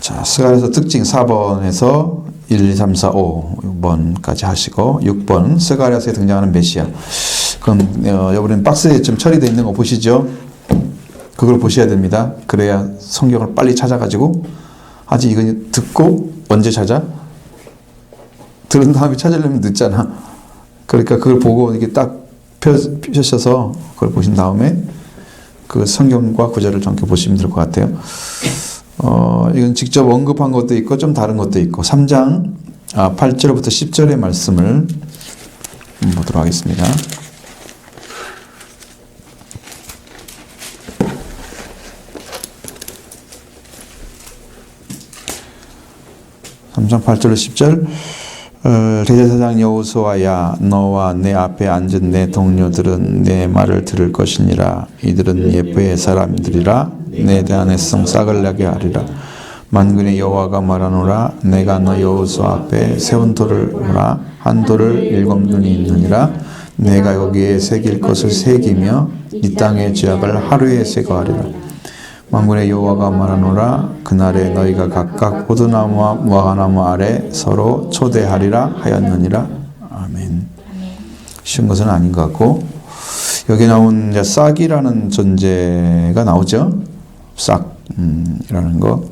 자, 스가랴서 특징 4번에서 1, 2, 3, 4, 5번까지 하시고 6번 스가랴서에 등장하는 메시아. 그럼 여러분 박스에 좀 처리되어 있는 거 보시죠. 그걸 보셔야 됩니다. 그래야 성경을 빨리 찾아가지고 아직 이거 듣고 언제 찾아? 들은 다음에 찾으려면 늦잖아. 그러니까 그걸 보고 이렇게 딱 펴셔서 그걸 보신 다음에 그 성경과 구절을 좀 보시면 될 것 같아요. 이건 직접 언급한 것도 있고 좀 다른 것도 있고 3장 8절부터 10절의 말씀을 보도록 하겠습니다. (3장 8절로 10절) 대제사장 여호수아야, 너와 내 앞에 앉은 내 동료들은 내 말을 들을 것이니라. 이들은 예쁘의 사람들이라. 내 대한 애성 싹을 나게 하리라. 만군의 여호와가 말하노라. 내가 너 여호수아 앞에 세운 돌을 보라. 한 돌을 7눈이 있느니라. 내가 여기에 새길 것을 새기며 이 땅의 죄악을 하루에 제거하리라. 만군의 여호와가 말하노라. 그날에 너희가 각각 포도나무와 무화과나무 아래 서로 초대하리라 하였느니라. 아멘. 쉬운 것은 아닌 것 같고, 여기 나온 이제 싹이라는 존재가 나오죠. 싹이라는 거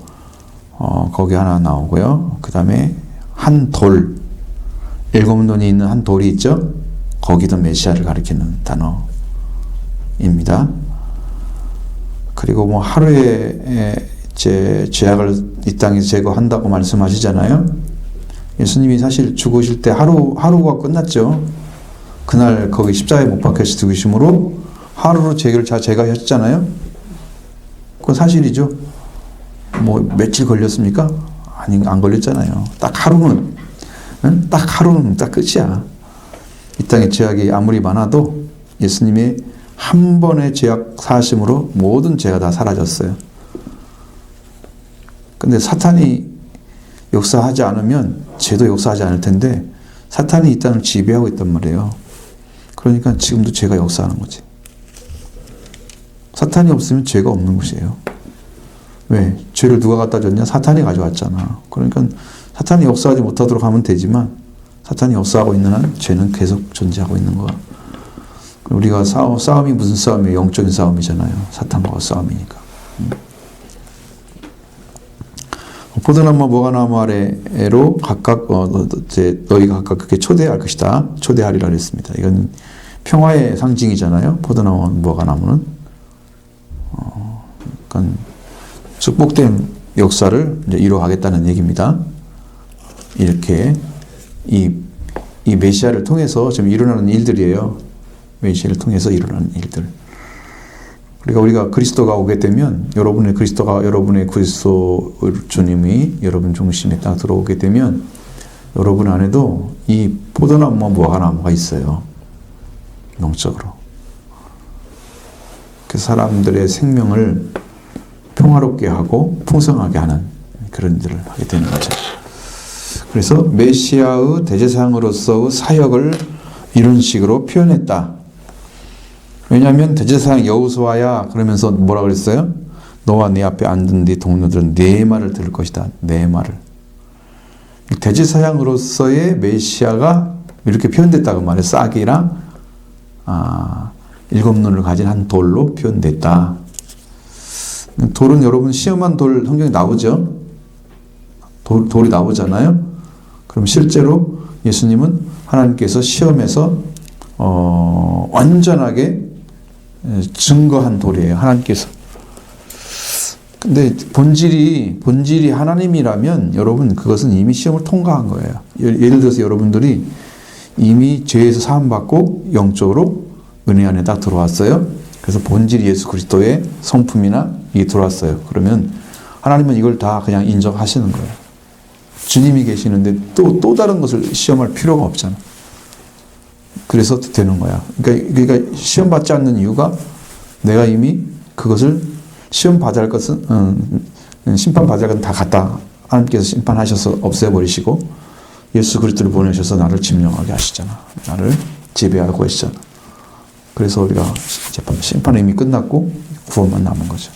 거기 하나 나오고요. 그 다음에 한 돌, 7눈이 있는 한 돌이 있죠. 거기도 메시아를 가리키는 단어입니다. 그리고 뭐 하루에 죄악을 이 땅에서 제거한다고 말씀하시잖아요. 예수님이 사실 죽으실 때 하루가 끝났죠. 그날 거기 십자가에 못 박혀서 죽으심으로 하루로 죄를 다 제거하셨잖아요. 그건 사실이죠. 뭐 며칠 걸렸습니까? 아니, 안 걸렸잖아요. 딱 하루는 딱 끝이야. 이 땅의 죄악이 아무리 많아도 예수님의 한 번의 죄악 사하심으로 모든 죄가 다 사라졌어요. 근데 사탄이 역사하지 않으면 죄도 역사하지 않을 텐데 사탄이 이 땅을 지배하고 있단 말이에요. 그러니까 지금도 죄가 역사하는 거지. 사탄이 없으면 죄가 없는 것이에요. 왜? 죄를 누가 갖다 줬냐? 사탄이 가져왔잖아. 그러니까 사탄이 역사하지 못하도록 하면 되지만 사탄이 역사하고 있는 한 죄는 계속 존재하고 있는 거야. 우리가 싸움이 무슨 싸움이에요? 영적인 싸움이잖아요. 사탄과 싸움이니까. 포도나무 무화과나무 아래로 각각 너희가 각각 그렇게 초대할 것이다. 초대하리라 했습니다. 이건 평화의 상징이잖아요. 포도나무 무화과나무는. 그러니까 축복된 역사를 이제 이루어가겠다는 얘기입니다. 이렇게 이 메시아를 통해서 지금 일어나는 일들이에요. 메시아를 통해서 일어나는 일들. 그러니까 우리가 그리스도가 오게 되면 여러분의 그리스도 주님이 여러분 중심에 딱 들어오게 되면 여러분 안에도 이 포도나무와 무화과나무가 있어요. 영적으로. 그 사람들의 생명을 평화롭게 하고 풍성하게 하는 그런 일을 하게 되는 거죠. 그래서 메시아의 대제사장으로서의 사역을 이런 식으로 표현했다. 왜냐하면 대제사장 여호수아야 그러면서 뭐라 그랬어요? 너와 네 앞에 앉은 네 동료들은 내 말을 들을 것이다. 내 말을. 대제사장으로서의 메시아가 이렇게 표현됐다고 말해요. 싹이랑 7눈을 가진 한 돌로 표현됐다. 돌은 여러분 시험한 돌 성경에 나오죠? 돌이 나오잖아요? 그럼 실제로 예수님은 하나님께서 시험에서 완전하게 증거한 돌이에요. 하나님께서. 근데 본질이 하나님이라면 여러분 그것은 이미 시험을 통과한 거예요. 예를 들어서 여러분들이 이미 죄에서 사함받고 영적으로 은혜 안에 딱 들어왔어요. 그래서 본질이 예수 그리스도의 성품이나 이게 들어왔어요. 그러면 하나님은 이걸 다 그냥 인정하시는 거예요. 주님이 계시는데 또 다른 것을 시험할 필요가 없잖아. 그래서 되는 거야. 그러니까 시험 받지 않는 이유가 내가 이미 그것을 시험 받아야 할 것은 심판 받아야 할 것은 다 갖다 하나님께서 심판하셔서 없애버리시고 예수 그리스도를 보내셔서 나를 침령하게 하시잖아. 나를 지배하고 하시잖아. 그래서 우리가 심판은 이미 끝났고 구원만 남은 거죠.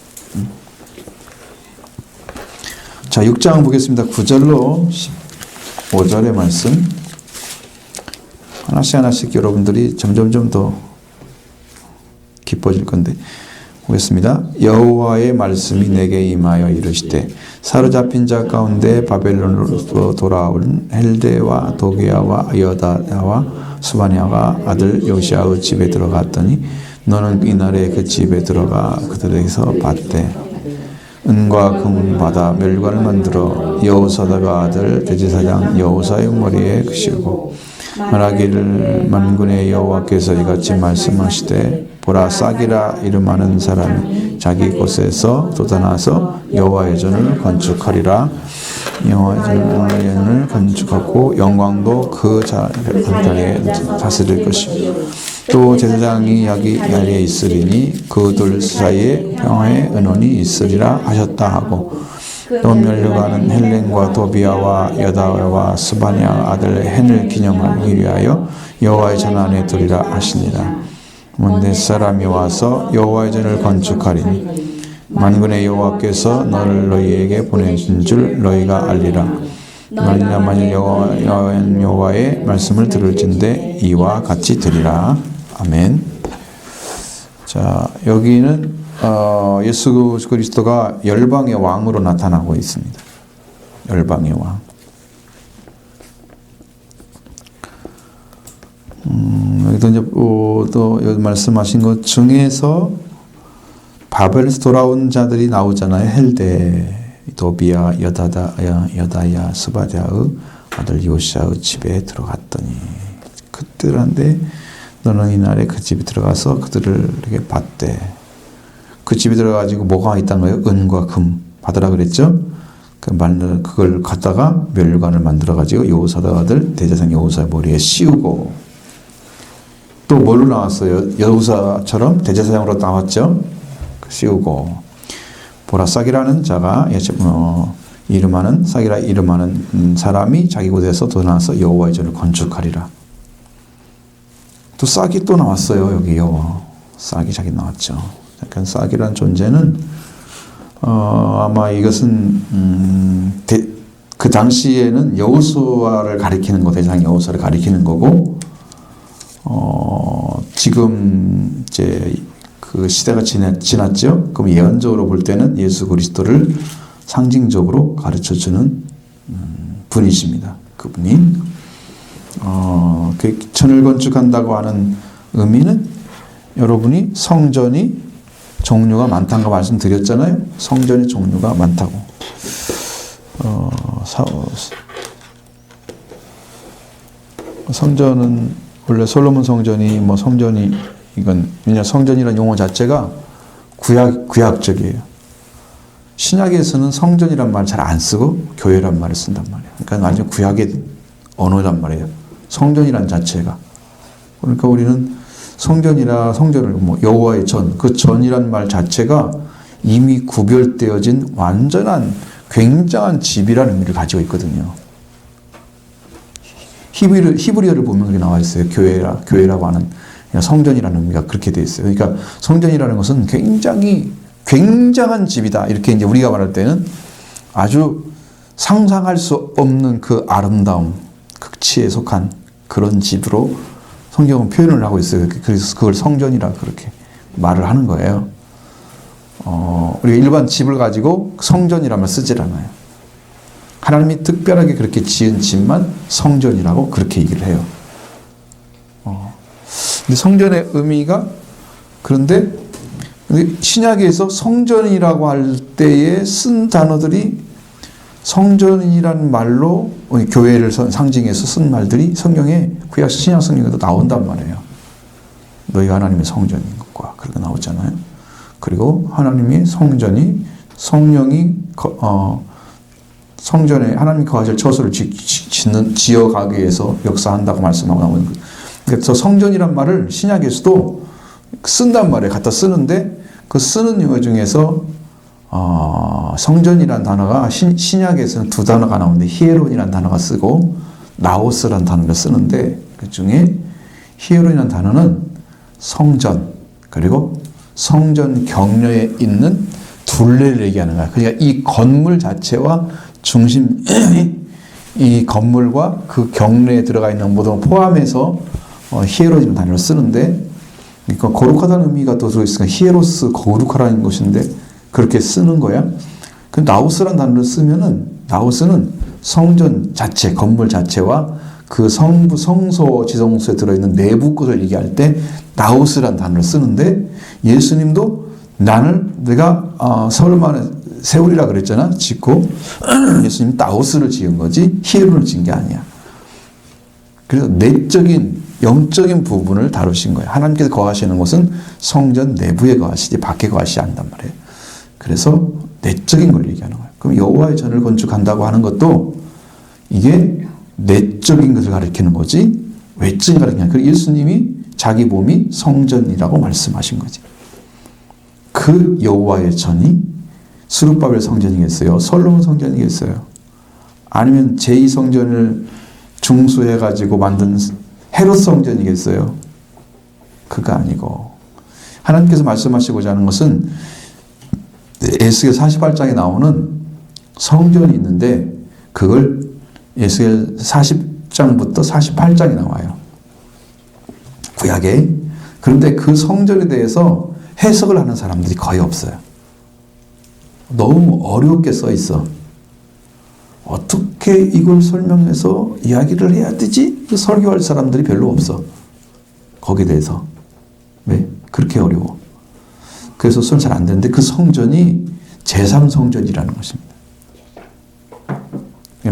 자, 자, 6장 보겠습니다. 9절로 15절의 말씀. 하나씩 여러분들이 점점 더 기뻐질 건데 보겠습니다. 여호와의 말씀이 내게 임하여 이르시되 사로잡힌 자 가운데 바벨론으로 돌아온 헬데와 도기야와 여다야와 스바냐가 아들 요시아의 집에 들어갔더니 너는 이날에 그 집에 들어가 그들에게서 받되 은과 금을 받아 멸관을 만들어 여호사다가 아들 대제사장 여호사의 머리에 그시고 말하기를 만군의 여호와께서 이같이 말씀하시되 보라 싹이라 이름하는 사람이 자기 곳에서 돋아나서 여호와의 전을 건축하리라. 여호와의 전을 건축하고 영광도 그 자리에 다스릴 것이며 또 제사장이 여기 자리에 있으리니 그들 사이에 평화의 은원이 있으리라 하셨다 하고 또 멸류관은 헬렌과 도비아와 여다와 스바냐 아들 헨을 기념하기 위하여 여호와의 전 안에 두리라 하시니라. 내 사람이 와서 여호와의 전을 건축하리니 만군의 여호와께서 너를 너희에게 보내준 줄 너희가 알리라. 만일 여호와의 말씀을 들을진대 이와 같이 들으리라. 아멘. 자, 여기는 예수 그리스도가 열방의 왕으로 나타나고 있습니다. 열방의 왕. 여기도 이제 또 여기 말씀하신 것 중에서 바벨에서 돌아온 자들이 나오잖아요. 헬데, 도비야, 여다야, 스바랴의 아들 요시아의 집에 들어갔더니 그들한테 너는 이날에 그 집에 들어가서 그들을 이렇게 받되 그 집에 들어가지고 뭐가 있다는 거예요? 은과 금 받으라 그랬죠? 그걸 갖다가 멸관을 만들어가지고 여호사다 아들 대제사장 여호사의 머리에 씌우고 또 뭘로 나왔어요? 여호사처럼 대제사장으로 나왔죠? 씌우고 보라 싹이라는 자가 싹이라 이름하는 사람이 자기 곳에서 돋아나서 여호와의 전을 건축하리라. 또 싹이 또 나왔어요. 여기요. 싹이 자기 나왔죠. 그러니까 싹이라는 존재는 아마 이것은 그 당시에는 여호수아를 가리키는 거, 대제사장 여호수아를 가리키는 거고 지금 이제 그 시대가 지났죠. 그럼 예언적으로 볼 때는 예수 그리스도를 상징적으로 가르쳐주는 분이십니다. 그분이 그 전을 건축한다고 하는 의미는 여러분이 성전이 종류가 많다는 거 말씀드렸잖아요. 성전의 종류가 많다고. 성전은 원래 솔로몬 성전이 이건 왜냐 성전이라는 용어 자체가 구약적이에요. 신약에서는 성전이란 말 잘 안 쓰고 교회란 말을 쓴단 말이에요. 그러니까 완전 구약의 언어란 말이에요. 성전이란 자체가. 그러니까 우리는 성전을 여호와의 전, 그 전이란 말 자체가 이미 구별되어진 완전한 굉장한 집이라는 의미를 가지고 있거든요. 히브리어를 보면 그렇게 나와 있어요. 교회라고 하는 성전이라는 의미가 그렇게 되어 있어요. 그러니까 성전이라는 것은 굉장한 집이다. 이렇게 이제 우리가 말할 때는 아주 상상할 수 없는 그 아름다움, 극치에 속한 그런 집으로 성경은 표현을 하고 있어요. 그래서 그걸 성전이라 그렇게 말을 하는 거예요. 우리가 일반 집을 가지고 성전이라면 쓰질 않아요. 하나님이 특별하게 그렇게 지은 집만 성전이라고 그렇게 얘기를 해요. 근데 성전의 의미가 그런데 신약에서 성전이라고 할 때에 쓴 단어들이 성전이라는 말로 교회를 상징해서 쓴 말들이 성경에 구약 신약 성경에도 나온단 말이에요. 너희가 하나님의 성전인 것과 그렇게 나오잖아요. 그리고 하나님의 성전이 성령이 성전에 하나님 거하실 처소를 지어가기 위해서 역사한다고 말씀하고 나오는 거예요. 그래서 성전이란 말을 신약에서도 쓴단 말이에요. 갖다 쓰는데 그 쓰는 용어 중에서 성전이란 단어가 신약에서는 두 단어가 나오는데 히에론이란 단어가 쓰고 나오스란 단어를 쓰는데 그 중에 히에론이란 단어는 성전 그리고 성전 격려에 있는 둘레를 얘기하는 거야. 그러니까 이 건물 자체와 중심 이 건물과 그 경내에 들어가 있는 모든 걸 포함해서 히에로라는 단어를 쓰는데, 그러니까 거룩하다는 의미가 또 들어있으니까 히에로스 거룩하라는 것인데 그렇게 쓰는 거야. 그 나우스라는 단어를 쓰면은 나우스는 성전 자체, 건물 자체와 그 성부, 성소, 지성소에 들어있는 내부 것을 얘기할 때 나우스라는 단어를 쓰는데, 예수님도 내가 서울만에 세우리라 그랬잖아. 짓고 예수님 나우스를 지은 거지 히에로를 지은 게 아니야. 그래서 내적인 영적인 부분을 다루신 거예요. 하나님께서 거하시는 곳은 성전 내부에 거하시지 밖에 거하시지 않단 말이에요. 그래서 내적인 걸 얘기하는 거예요. 그럼 여호와의 전을 건축한다고 하는 것도 이게 내적인 것을 가리키는 거지 외적인 가리키는 거예요. 그리고 예수님이 자기 몸이 성전이라고 말씀하신 거지. 그 여호와의 전이 스룹바벨 성전이겠어요? 솔로몬 성전이겠어요? 아니면 제2성전을 중수해가지고 만든 헤롯 성전이겠어요? 그거 아니고, 하나님께서 말씀하시고자 하는 것은 에스겔 48장에 나오는 성전이 있는데 그걸 에스겔 40장부터 48장에 나와요. 구약에. 그런데 그 성전에 대해서 해석을 하는 사람들이 거의 없어요. 너무 어렵게 써 있어. 어떻게 이걸 설명해서 이야기를 해야 되지? 설교할 사람들이 별로 없어. 거기에 대해서. 왜? 그렇게 어려워. 그래서 설명 잘 안 되는데 그 성전이 제3성전이라는 것입니다.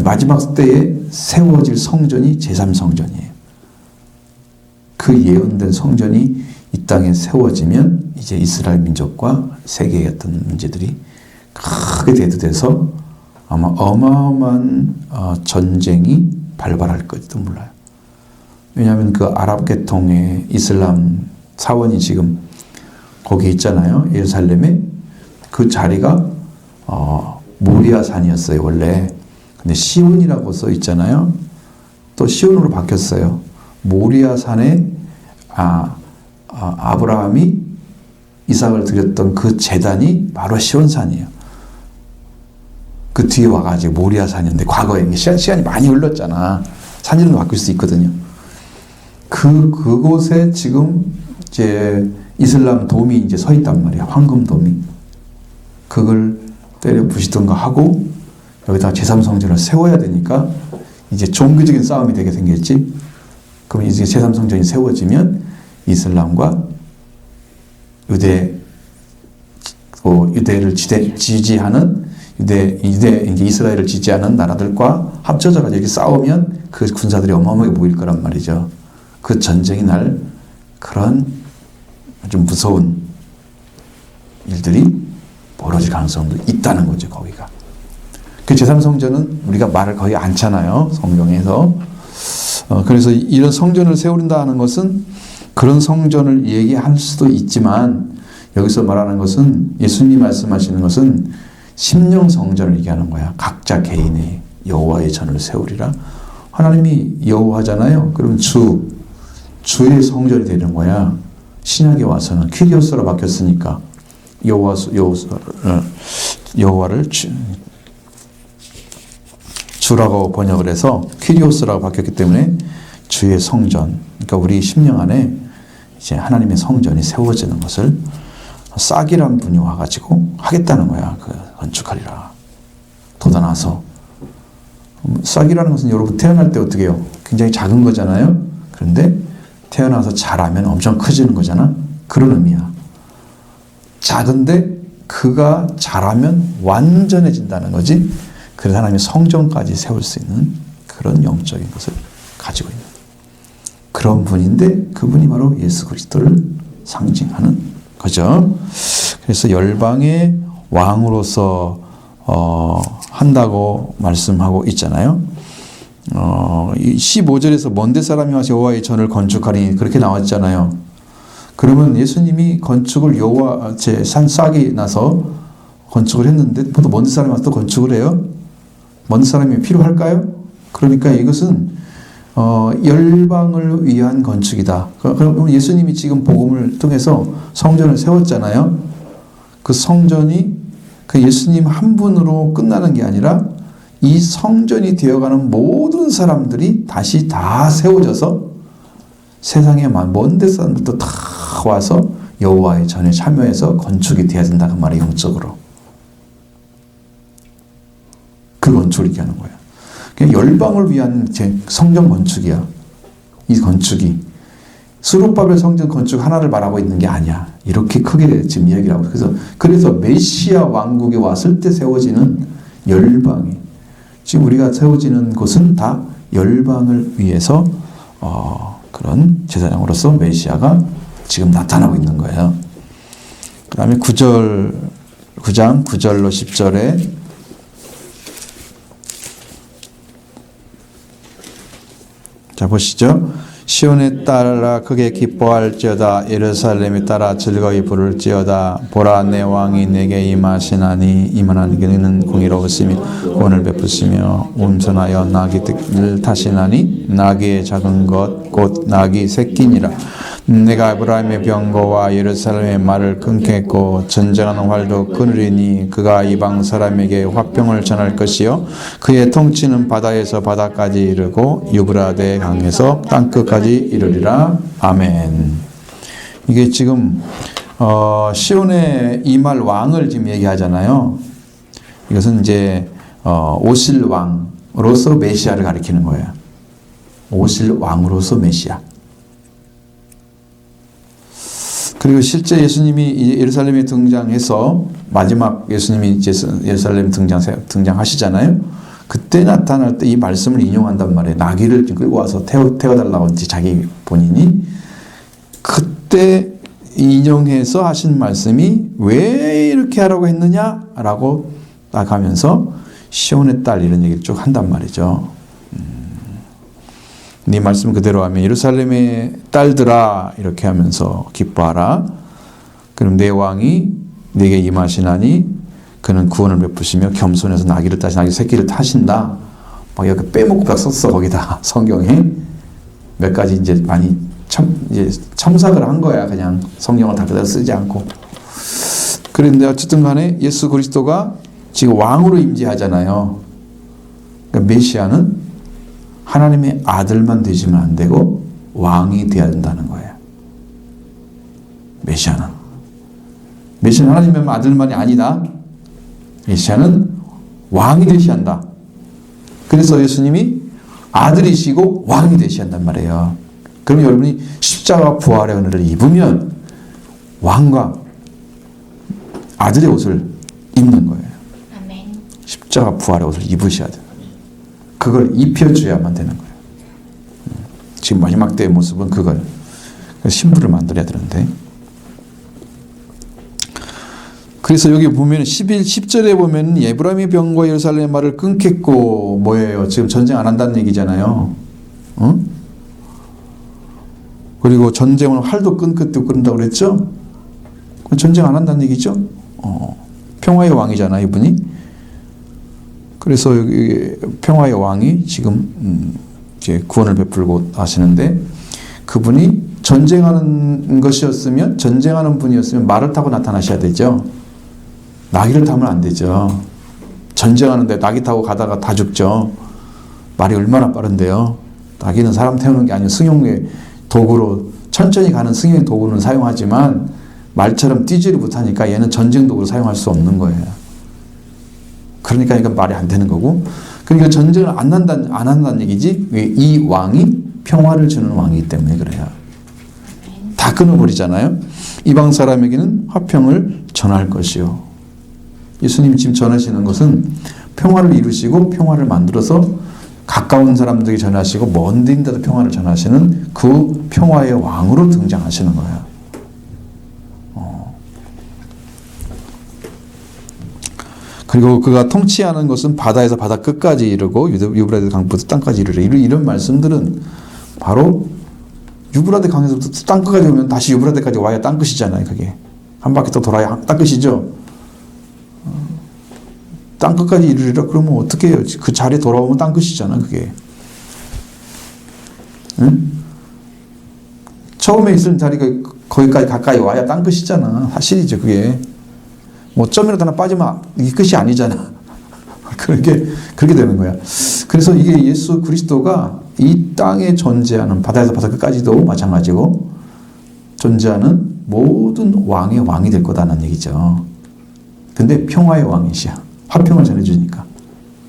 마지막 때에 세워질 성전이 제3성전이에요. 그 예언된 성전이 이 땅에 세워지면 이제 이스라엘 민족과 세계의 어떤 문제들이 크게 대두돼서 아마 어마어마한 전쟁이 발발할 것지도 몰라요. 왜냐하면 그 아랍 계통의 이슬람 사원이 지금 거기 있잖아요. 예루살렘에. 그 자리가 모리아 산이었어요 원래. 근데 시온이라고 써 있잖아요. 또 시온으로 바뀌었어요. 모리아 산에 아브라함이 이삭을 드렸던 그 제단이 바로 시온산이에요. 그 뒤에 와가지고 모리아 산이었는데 과거에 시간이 많이 흘렀잖아. 산 이름도 바뀔 수 있거든요. 그곳에 지금 이제 이슬람 돔이 이제 서 있단 말이야. 황금 돔이. 그걸 때려 부시던가 하고 여기다가 제3성전을 세워야 되니까 이제 종교적인 싸움이 되게 생겼지. 그럼 이제 제3성전이 세워지면 이슬람과 유대를 지지하는 이스라엘을 지지하는 나라들과 합쳐져 가지고 이렇게 싸우면 그 군사들이 어마어마하게 모일 거란 말이죠. 그 전쟁이 날 그런 좀 무서운 일들이 벌어질 가능성도 있다는 거죠, 거기가. 그 제3성전은 우리가 말을 거의 않잖아요, 성경에서. 그래서 이런 성전을 세우린다 하는 것은 그런 성전을 얘기할 수도 있지만 여기서 말하는 것은 예수님이 말씀하시는 것은 심령 성전을 얘기하는 거야. 각자 개인의 여호와의 전을 세우리라. 하나님이 여호와잖아요. 그럼 주의 성전이 되는 거야. 신약에 와서는 퀴리오스로 바뀌었으니까 여호와를 주라고 번역을 해서 퀴리오스라고 바뀌었기 때문에 주의 성전. 그러니까 우리 심령 안에 이제 하나님의 성전이 세워지는 것을 싹이란 분이 와가지고 하겠다는 거야. 그 건축하리라. 돋아나서. 싹이라는 것은 여러분 태어날 때 어떻게 해요? 굉장히 작은 거잖아요. 그런데 태어나서 자라면 엄청 커지는 거잖아. 그런 의미야. 작은데 그가 자라면 완전해진다는 거지. 그래서 하나님의 성전까지 세울 수 있는 그런 영적인 것을 가지고 있는 그런 분인데 그분이 바로 예수 그리스도를 상징하는 거죠. 그래서 열방의 왕으로서 한다고 말씀하고 있잖아요. 15절에서 먼데 사람이 와서 여호와의 전을 건축하니 그렇게 나왔잖아요. 그러면 예수님이 건축을 여호와 제 산 싹이 나서 건축을 했는데 또 먼데 사람이 와서 또 건축을 해요. 먼데 사람이 필요할까요? 그러니까 이것은 열방을 위한 건축이다. 그럼 예수님이 지금 복음을 통해서 성전을 세웠잖아요. 그 성전이 그 예수님 한 분으로 끝나는 게 아니라 이 성전이 되어가는 모든 사람들이 다시 다 세워져서 세상에 먼 데 사람들도 다 와서 여호와의 전에 참여해서 건축이 되어야 된다 그 말이에요. 영적으로. 그 건축을 얘기하는 거예요. 그냥 열방을 위한 성전 건축이야. 이 건축이 스룹바벨 성전 건축 하나를 말하고 있는 게 아니야. 이렇게 크게 지금 이야기를 하고. 그래서 메시아 왕국이 왔을 때 세워지는 열방이, 지금 우리가 세워지는 곳은 다 열방을 위해서 그런 제사장으로서 메시아가 지금 나타나고 있는 거예요. 그 다음에 9장 9절로 10절에 자 보시죠. 시온에 따라 크게 기뻐할지어다. 예루살렘에 따라 즐거이 부를지어다. 보라 내 왕이 내게 임하시나니 임하나니 그는 공의로우시며 구원을 베푸시며 운전하여 나귀를 타시나니 나귀의 작은 것 곧 나귀 새끼니라. 내가 에브라임의 병거와 예루살렘의 말을 끊겠고 전쟁하는 활도 끊으리니 그가 이방 사람에게 화평을 전할 것이요 그의 통치는 바다에서 바다까지 이르고 유브라데 강에서 땅끝까지 이르리라. 아멘. 이게 지금 시온에 임할 왕을 지금 얘기하잖아요. 이것은 이제 오실 왕으로서 메시아를 가리키는 거예요. 오실 왕으로서 메시아. 그리고 실제 예수님이 예루살렘에 등장해서 마지막 예수님이 이제 예루살렘 등장하시잖아요. 그때 나타날 때 이 말씀을 인용한단 말이에요. 나귀를 끌고 와서 태워달라고 이제 자기 본인이 그때 인용해서 하신 말씀이 왜 이렇게 하라고 했느냐라고 딱 하면서 시온의 딸 이런 얘기를 쭉 한단 말이죠. 네 말씀 그대로 하면 예루살렘의 딸들아 이렇게 하면서 기뻐하라. 그럼 내 왕이 네게 임하시나니 그는 구원을 베푸시며 겸손해서 나귀를 타시 나귀 새끼를 타신다. 막 이렇게 빼먹고 다 썼어 거기다 성경에 몇 가지 이제 많이 이제 첨삭을 한 거야. 그냥 성경을 다 그대로 쓰지 않고. 그런데 어쨌든 간에 예수 그리스도가 지금 왕으로 임재하잖아요. 그러니까 메시아는 하나님의 아들만 되시면 안 되고 왕이 되어야 된다는 거예요. 메시아는 하나님의 아들만이 아니다. 메시아는 왕이 되셔야 한다. 그래서 예수님이 아들이시고 왕이 되셔야 한단 말이에요. 그럼 여러분이 십자가 부활의 은혜를 입으면 왕과 아들의 옷을 입는 거예요. 아멘. 십자가 부활의 옷을 입으셔야 돼요. 그걸 입혀줘야만 되는 거예요. 지금 마지막 때의 모습은 그걸 신부를 만들어야 되는데. 그래서 여기 보면 10절에 보면 에브라임의 병과 예루살렘의 말을 끊겠고 뭐예요? 지금 전쟁 안 한다는 얘기잖아요. 그리고 전쟁은 활도 끊는다고 그랬죠? 전쟁 안 한다는 얘기죠? 평화의 왕이잖아 이분이. 그래서 여기 평화의 왕이 지금 이제 구원을 베풀고 하시는데 그분이 전쟁하는 분이었으면 말을 타고 나타나셔야 되죠. 나귀를 타면 안 되죠. 전쟁하는데 나귀 타고 가다가 다 죽죠. 말이 얼마나 빠른데요. 나귀는 사람 태우는 게 아니고 승용의 도구로 천천히 가는 승용의 도구는 사용하지만 말처럼 뛰지를 못하니까 얘는 전쟁 도구로 사용할 수 없는 거예요. 그러니까 이건 말이 안 되는 거고. 그러니까 전쟁을 안 한다는 얘기지. 이 왕이 평화를 주는 왕이기 때문에 그래요. 다 끊어버리잖아요. 이방 사람에게는 화평을 전할 것이요. 예수님이 지금 전하시는 것은 평화를 이루시고 평화를 만들어서 가까운 사람들에게 전하시고 먼 데인데도 평화를 전하시는 그 평화의 왕으로 등장하시는 거예요. 그리고 그가 통치하는 것은 바다에서 바다 끝까지 이르고 유브라데 강부터 땅까지 이르래. 이런 말씀들은 바로 유브라데 강에서부터 땅끝까지 오면 다시 유브라데까지 와야 땅끝이잖아요. 그게 한 바퀴 또 돌아야 땅끝이죠. 땅끝까지 이르리라 그러면 어떻게 해요? 그 자리에 돌아오면 땅끝이잖아. 그게 응? 처음에 있을 자리가 거기까지 가까이 와야 땅끝이잖아. 사실이죠. 그게 뭐 점이라도 하나 빠지면 이게 끝이 아니잖아. 그렇게 되는 거야. 그래서 이게 예수 그리스도가 이 땅에 존재하는 바다에서 바다 끝까지도 마찬가지고 존재하는 모든 왕의 왕이 될 거다는 얘기죠. 근데 평화의 왕이시야. 화평을 전해주니까.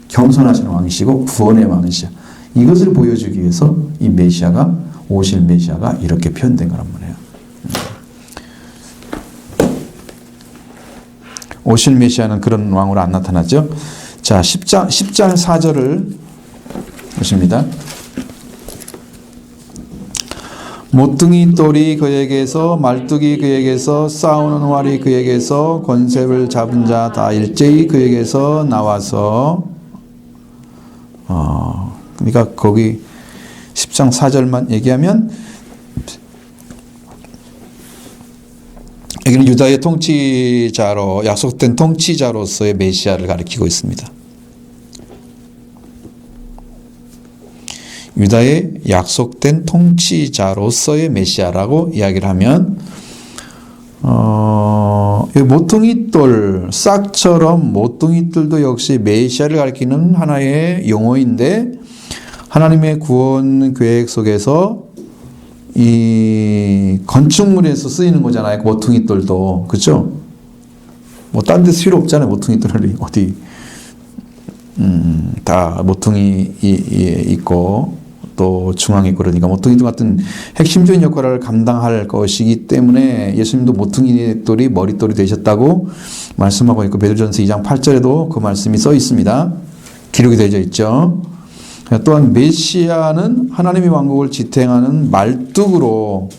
겸손하시는 왕이시고 구원의 왕이시야. 이것을 보여주기 위해서 이 메시아가 오실 메시아가 이렇게 표현된 거란 말이에요. 오실 메시아는 그런 왕으로 안 나타나죠. 자, 10장 4절을 보십니다. 모퉁이 똘이 그에게서 말뚝이 그에게서 싸우는 활이 그에게서 권세를 잡은 자 다 일제히 그에게서 나와서 그러니까 거기 10장 4절만 얘기하면 여기는 유다의 통치자로 약속된 통치자로서의 메시아를 가리키고 있습니다. 유다의 약속된 통치자로서의 메시아라고 이야기를 하면 모퉁이돌, 싹처럼 모퉁이돌도 역시 메시아를 가리키는 하나의 용어인데 하나님의 구원 계획 속에서 이 건축물에서 쓰이는 거잖아요. 모퉁이돌도. 그렇죠? 뭐 딴 데서 필요 없잖아요. 모퉁이돌이 어디 다 모퉁이 있고 또 중앙에 있고 그러니까 모퉁이돌 같은 핵심적인 역할을 감당할 것이기 때문에 예수님도 모퉁이돌이 머릿돌이 되셨다고 말씀하고 있고 베드로전서 2장 8절에도 그 말씀이 써 있습니다. 기록이 되어 있죠. 또한 메시아는 하나님의 왕국을 지탱하는 말뚝으로,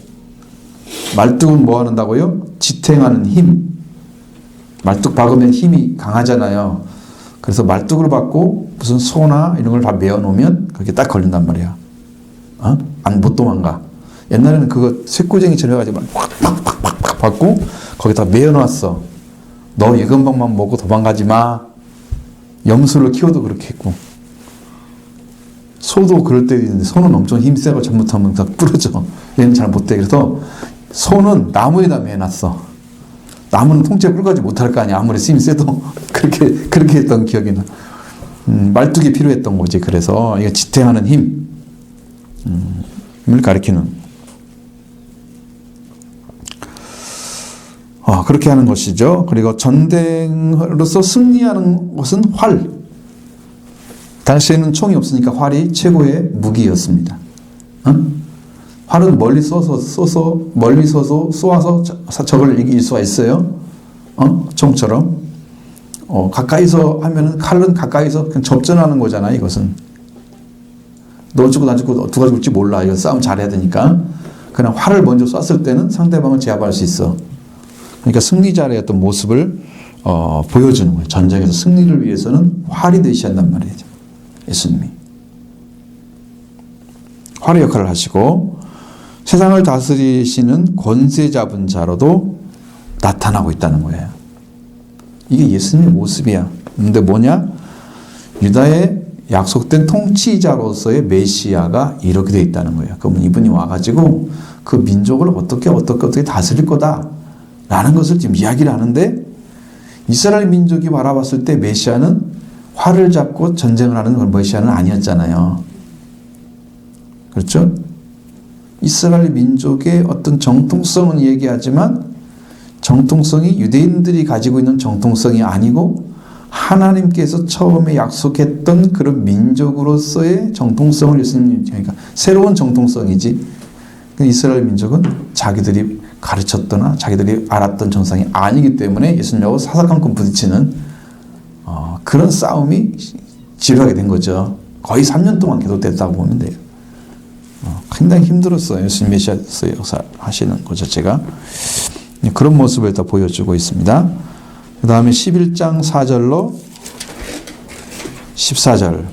말뚝은 뭐 하는다고요? 지탱하는 힘. 말뚝 박으면 힘이 강하잖아요. 그래서 말뚝으로 받고 무슨 소나 이런 걸 다 메어 놓으면 그게 딱 걸린단 말이야. 못 도망가. 옛날에는 그거 쇠꼬쟁이처럼 해가지고 팍팍팍팍 받고 거기다 메어 놨어. 너 예건방만 먹고 도망가지 마. 염소를 키워도 그렇게 했고. 소도 그럴 때도 있는데 소는 엄청 힘세고 잘못하면 다 부러져. 얘는 잘 못돼. 그래서 소는 나무에다 매놨어. 나무는 통째로 끌어가지 못할 거 아니야. 아무리 힘이 세도 그렇게 했던 기억이 나. 말뚝이 필요했던 거지. 그래서 이게 지탱하는 힘을 가리키는. 그렇게 하는 것이죠. 그리고 전쟁으로서 승리하는 것은 활. 당시에는 총이 없으니까 활이 최고의 무기였습니다. 활은 멀리 쏘아서 적을 이길 수가 있어요. 총처럼. 가까이서 하면은 칼은 가까이서 그냥 접전하는 거잖아요. 이것은. 너 죽고 나 죽고 누가 죽을지 몰라. 이거 싸움 잘해야 되니까. 그냥 활을 먼저 쐈을 때는 상대방을 제압할 수 있어. 그러니까 승리자의 어떤 모습을 보여주는 거예요. 전쟁에서 승리를 위해서는 활이 되셔야 한단 말이죠. 예수님이 활의 역할을 하시고 세상을 다스리시는 권세 잡은 자로도 나타나고 있다는 거예요. 이게 예수님의 모습이야. 근데 뭐냐? 유다의 약속된 통치자로서의 메시아가 이렇게 되어 있다는 거예요. 그러면 이분이 와가지고 그 민족을 어떻게 다스릴 거다라는 것을 지금 이야기를 하는데 이스라엘 민족이 바라봤을 때 메시아는 활을 잡고 전쟁을 하는 그런 메시아는 아니었잖아요. 그렇죠? 이스라엘 민족의 어떤 정통성은 얘기하지만 정통성이 유대인들이 가지고 있는 정통성이 아니고 하나님께서 처음에 약속했던 그런 민족으로서의 정통성을 예수님이 그러니까 새로운 정통성이지. 이스라엘 민족은 자기들이 가르쳤거나 자기들이 알았던 정상이 아니기 때문에 예수님하고 사사건건 부딪히는 그런 싸움이 지루하게 된 거죠. 거의 3년 동안 계속됐다고 보면 돼요. 굉장히 힘들었어요. 예수님 메시아에서 역사하시는 것 자체가. 그런 모습을 다 보여주고 있습니다. 그 다음에 11장 4절로 14절.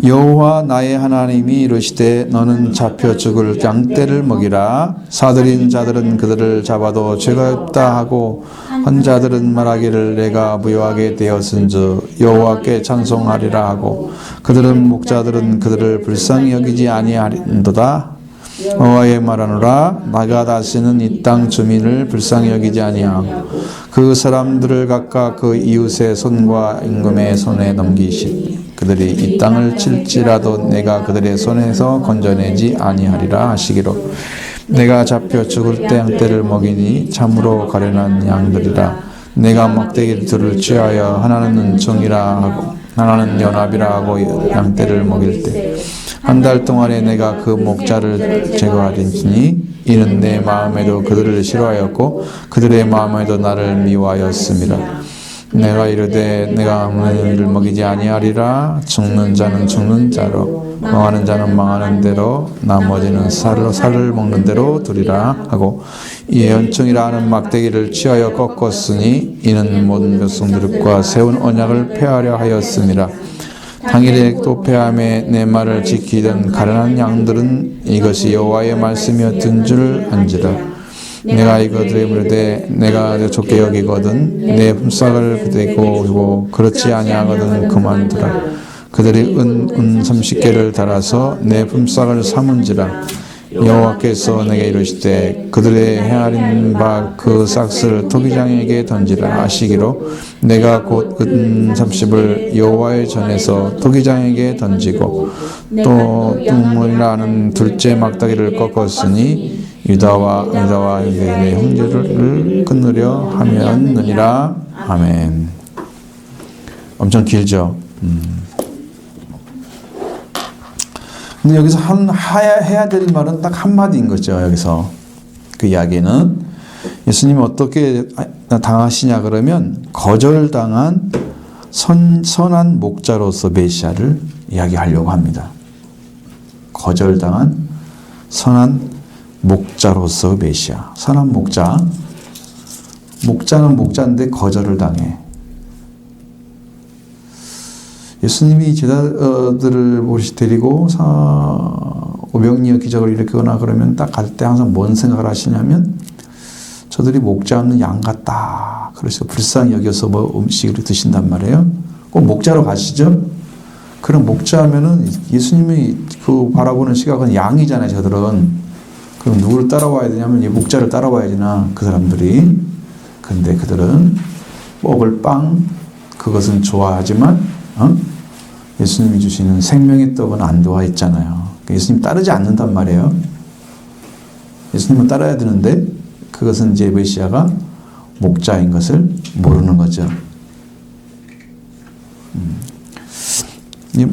여호와 나의 하나님이 이르시되 너는 잡혀 죽을 양떼를 먹이라. 사들인 자들은 그들을 잡아도 죄가 없다 하고 환자들은 말하기를 내가 부요하게 되었은즉 여호와께 찬송하리라 하고 그들은 목자들은 그들을 불쌍히 여기지 아니하린도다. 여호와의 말하노라 나가 다시는 이 땅 주민을 불쌍히 여기지 아니하고 그 사람들을 각각 그 이웃의 손과 임금의 손에 넘기시니 그들이 이 땅을 칠지라도 내가 그들의 손에서 건져내지 아니하리라 하시기로 내가 잡혀 죽을 때 양떼를 먹이니 참으로 가련한 양들이라 내가 막대기들을 취하여 하나는 은총이라 하고 하나는 연합이라 하고 양떼를 먹일 때 한 달 동안에 내가 그 목자를 제거하리니 이는 내 마음에도 그들을 싫어하였고 그들의 마음에도 나를 미워하였습니다. 내가 이르되 내가 너희를 먹이지 아니하리라 죽는 자는 죽는 자로 망하는 자는 망하는 대로 나머지는 살을 먹는 대로 두리라 하고 이에 연총이라 하는 막대기를 취하여 꺾었으니 이는 모든 백성들과 세운 언약을 폐하려 하였습니다. 당일에 또 폐함에 내 말을 지키던 가련한 양들은 이것이 여호와의 말씀이었던 줄 안지라. 내가 이것들의 물되 내가 좋게 여기거든 내 품삯을 그대고 그렇지 아니하거든 그만두라. 그들이 은 30개를 달아서 내 품삯을 삼은지라. 여호와께서 내게 이르시되 그들의 헤아린 바 그 싹스를 토기장에게 던지라 하시기로 내가 곧 은 30을 여호와의 전에서 토기장에게 던지고 또 뚱문이라는 둘째 막다기를 꺾었으니 유다와 유다의 형제를 끊으려 하였느니라. 아멘. 엄청 길죠. 근데 여기서 해야 될 말은 딱 한마디인 거죠. 여기서 그 이야기는 예수님이 어떻게 당하시냐 그러면 거절당한 선한 목자로서 메시아를 이야기하려고 합니다. 거절당한 선한 목자로서 메시아. 선한 목자. 목자는 목자인데 거절을 당해. 예수님이 제자들을 데리고 오병이어 기적을 일으키거나 그러면 딱 갈 때 항상 뭔 생각을 하시냐면 저들이 목자 없는 양 같다. 그래서 불쌍히 여겨서 뭐 음식을 드신단 말이에요. 꼭 목자로 가시죠. 그럼 목자하면은 예수님이 그 바라보는 시각은 양이잖아요. 저들은. 그럼 누구를 따라와야 되냐면 이 목자를 따라와야 되나 그 사람들이. 근데 그들은 먹을 빵 그것은 좋아하지만 예수님이 주시는 생명의 떡은 안 좋아했잖아요. 예수님 따르지 않는단 말이에요. 예수님은 따라야 되는데 그것은 이제 메시아가 목자인 것을 모르는 거죠.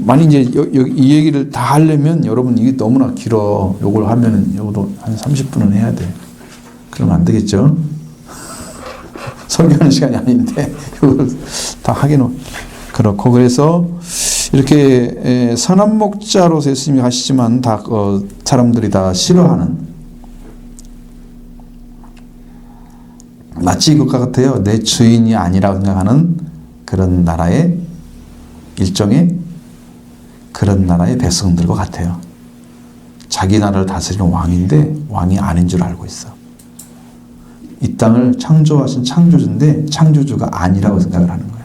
만약 이제 이 얘기를 다 하려면 여러분 이게 너무나 길어. 요걸 하면은 요것도 한 30분은 해야 돼. 그러면 안 되겠죠. 설교하는 시간이 아닌데 이걸 다 하기는 그렇고 그래서 이렇게 선한 목자로서 예수님이 하시지만 다 사람들이 다 싫어하는 마치 이것과 같아요. 내 주인이 아니라고 생각하는 그런 나라의 일종의 그런 나라의 백성들과 같아요. 자기 나라를 다스리는 왕인데 왕이 아닌 줄 알고 있어. 이 땅을 창조하신 창조주인데 창조주가 아니라고 생각을 하는 거예요.